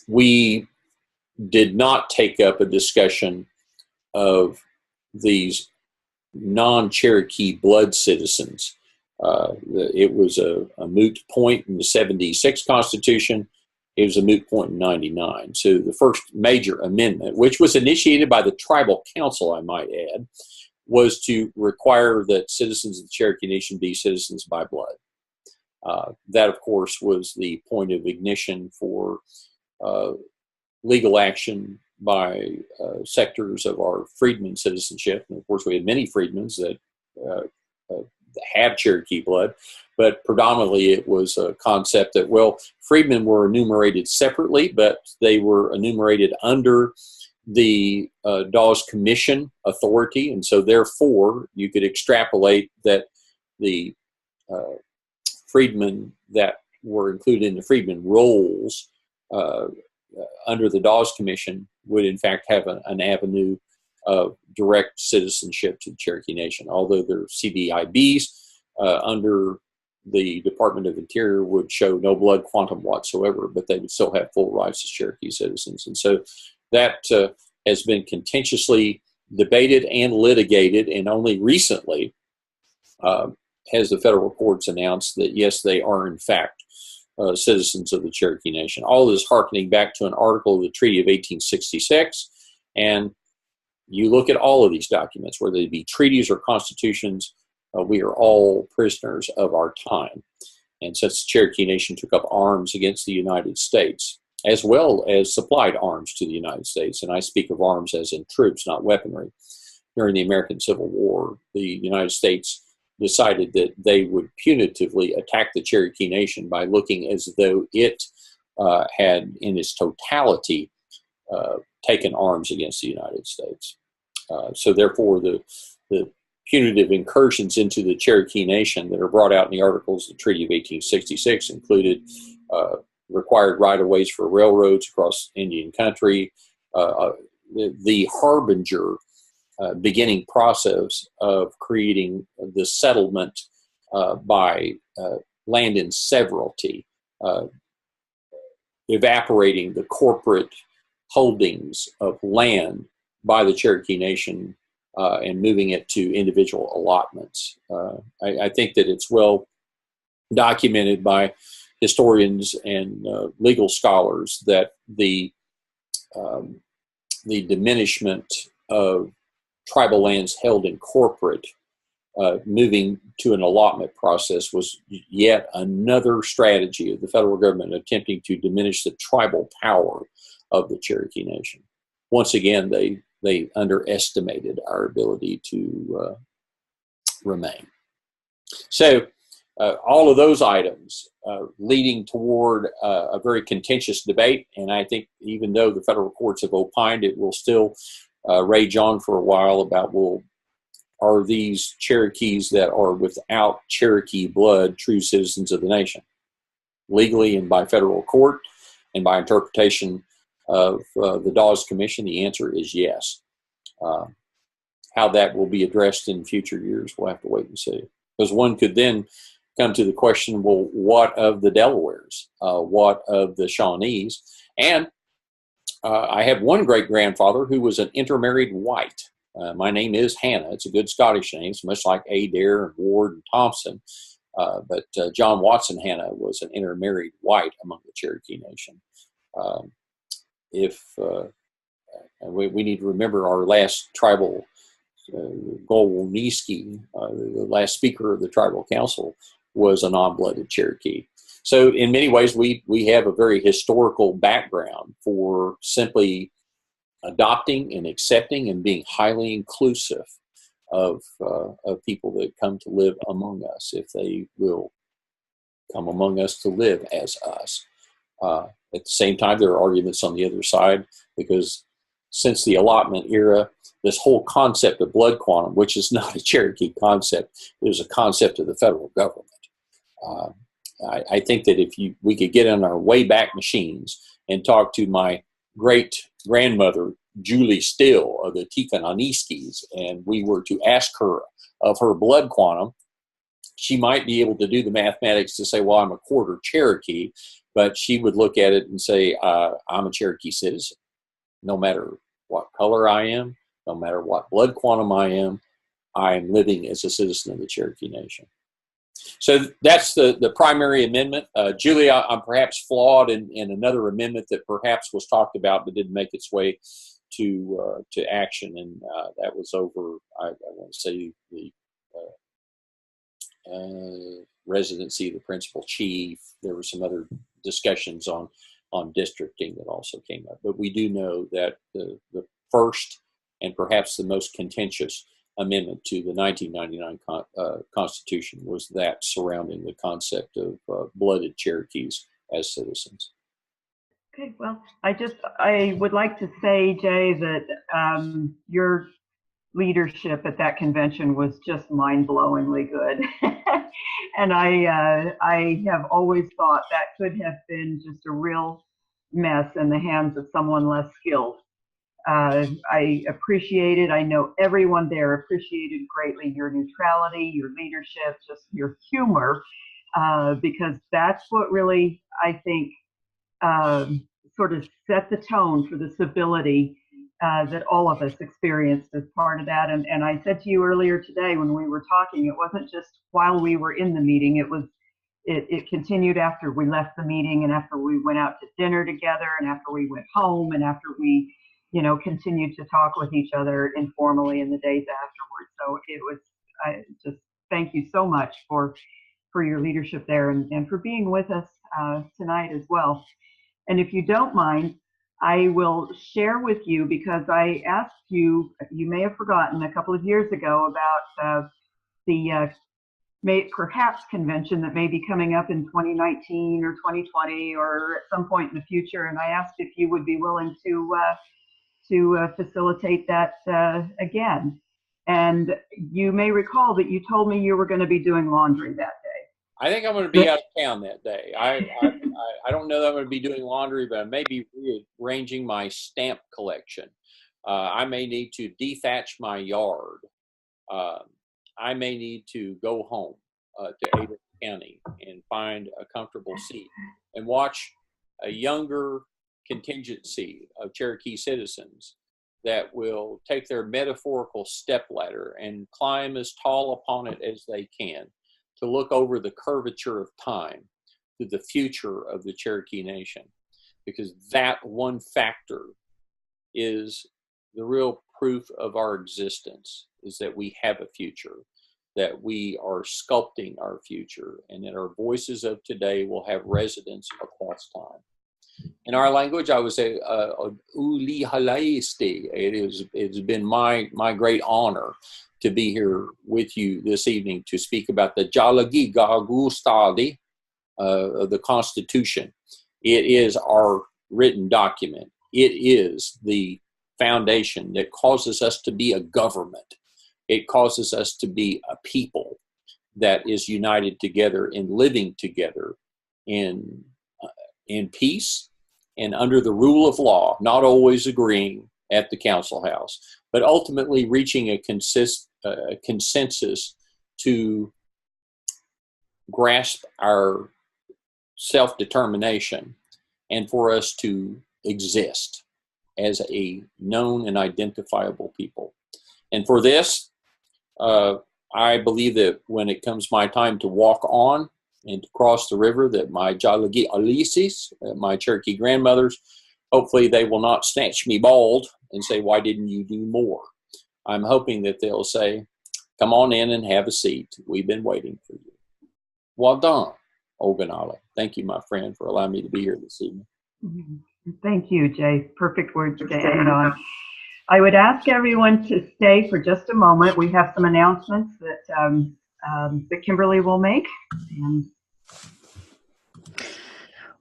Speaker 2: We did not take up a discussion of these non-Cherokee blood citizens. It was a moot point in the 76 Constitution. It was a moot point in 99. So the first major amendment, which was initiated by the Tribal Council, I might add, was to require that citizens of the Cherokee Nation be citizens by blood. That, of course, was the point of ignition for legal action by sectors of our freedmen citizenship. And of course, we had many freedmen that have Cherokee blood, but predominantly it was a concept that, well, freedmen were enumerated separately, but they were enumerated under the Dawes Commission authority, and so therefore you could extrapolate that the freedmen that were included in the freedmen rolls under the Dawes Commission would in fact have an avenue of direct citizenship to the Cherokee Nation. Although their CDIBs under the Department of Interior would show no blood quantum whatsoever, but they would still have full rights as Cherokee citizens. And so that has been contentiously debated and litigated, and only recently has the federal courts announced that yes, they are in fact citizens of the Cherokee Nation. All this harkening back to an article of the Treaty of 1866, and you look at all of these documents, whether they be treaties or constitutions, we are all prisoners of our time. And since the Cherokee Nation took up arms against the United States, as well as supplied arms to the United States, and I speak of arms as in troops, not weaponry, during the American Civil War, the United States decided that they would punitively attack the Cherokee Nation by looking as though it had, in its totality, taken arms against the United States. So therefore, the punitive incursions into the Cherokee Nation that are brought out in the Articles of the Treaty of 1866 included required right-of-ways for railroads across Indian country, the harbinger beginning process of creating the settlement by land in severalty, evaporating the corporate holdings of land by the Cherokee Nation and moving it to individual allotments. I think that it's well documented by historians and legal scholars that the diminishment of tribal lands held in corporate, moving to an allotment process was yet another strategy of the federal government attempting to diminish the tribal power of the Cherokee Nation. Once again, they underestimated our ability to remain. So all of those items leading toward a very contentious debate, and I think even though the federal courts have opined, it will still rage on for a while about, well, are these Cherokees that are without Cherokee blood true citizens of the nation? Legally and by federal court and by interpretation of the Dawes Commission, the answer is yes. How that will be addressed in future years, we'll have to wait and see. Because one could then come to the question, well, what of the Delawares? What of the Shawnees? And I have one great-grandfather who was an intermarried white. My name is Hannah. It's a good Scottish name. It's much like Adair and Ward and Thompson. But John Watson Hannah was an intermarried white among the Cherokee Nation. We need to remember our last tribal, Golwoniski, the last speaker of the tribal council, was a non-blooded Cherokee. So in many ways, we have a very historical background for simply adopting and accepting and being highly inclusive of people that come to live among us, if they will come among us to live as us. At the same time, there are arguments on the other side, because since the allotment era, this whole concept of blood quantum, which is not a Cherokee concept, it was a concept of the federal government. I think that if we could get on our Wayback Machines and talk to my great-grandmother, Julie Still of the Tikananiskis, and we were to ask her of her blood quantum, she might be able to do the mathematics to say, well, I'm a quarter Cherokee, but she would look at it and say, I'm a Cherokee citizen. No matter what color I am, no matter what blood quantum I am living as a citizen of the Cherokee Nation. So that's the primary amendment. Julie, I'm perhaps flawed in another amendment that perhaps was talked about but didn't make its way to action, and that was over, I want to say, the residency of the principal chief. There were some other discussions on districting that also came up. But we do know that the first and perhaps the most contentious amendment to the 1999 Constitution was that surrounding the concept of blooded Cherokees as citizens.
Speaker 3: Okay, well, I would like to say, Jay, that your leadership at that convention was just mind-blowingly good. And I have always thought that could have been just a real mess in the hands of someone less skilled. I appreciated, I know everyone there appreciated greatly your neutrality, your leadership, just your humor, because that's what really, I think, sort of set the tone for the civility that all of us experienced as part of that. And I said to you earlier today when we were talking, it wasn't just while we were in the meeting, it continued after we left the meeting and after we went out to dinner together and after we went home and after we, continued to talk with each other informally in the days afterwards. So it was, I just thank you so much for your leadership there and for being with us tonight as well. And if you don't mind, I will share with you, because I asked you, you may have forgotten a couple of years ago about the perhaps convention that may be coming up in 2019 or 2020 or at some point in the future. And I asked if you would be willing to facilitate that again. And you may recall that you told me you were going to be doing laundry that day.
Speaker 2: I think I'm going to be out of town that day. I don't know that I'm going to be doing laundry, but I may be rearranging my stamp collection. I may need to dethatch my yard. I may need to go home to Ada County and find a comfortable seat and watch a younger contingency of Cherokee citizens that will take their metaphorical stepladder and climb as tall upon it as they can to look over the curvature of time to the future of the Cherokee Nation. Because that one factor is the real proof of our existence, is that we have a future, that we are sculpting our future, and that our voices of today will have resonance across time. In our language, I would say, uli halaiste. It's been my great honor to be here with you this evening to speak about the Jalagi Gagustadi, the Constitution. It is our written document. It is the foundation that causes us to be a government. It causes us to be a people that is united together and living together in peace and under the rule of law, not always agreeing at the council house, but ultimately reaching a consensus to grasp our self-determination and for us to exist as a known and identifiable people. And for this, I believe that when it comes my time to walk on and to cross the river, that my Jalagi Alisis, my Cherokee grandmothers, hopefully they will not snatch me bald and say, why didn't you do more? I'm hoping that they'll say, come on in and have a seat. We've been waiting for you. Well done, Oganale. Thank you, my friend, for allowing me to be here this evening.
Speaker 3: Thank you, Jay. Perfect words to end on. I would ask everyone to stay for just a moment. We have some announcements that Kimberly will make.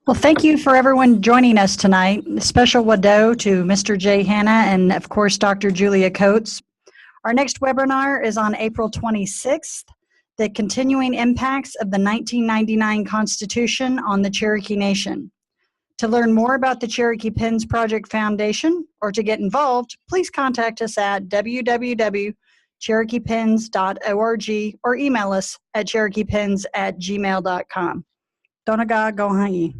Speaker 1: Well, thank you for everyone joining us tonight. Special wado to Mr. Jay Hanna and, of course, Dr. Julia Coates. Our next webinar is on April 26th, the continuing impacts of the 1999 Constitution on the Cherokee Nation. To learn more about the Cherokee P.I.N.S Project Foundation or to get involved, please contact us at www.cherokeepins.org or email us at cherokeepins@gmail.com. Donaga Gohanyi.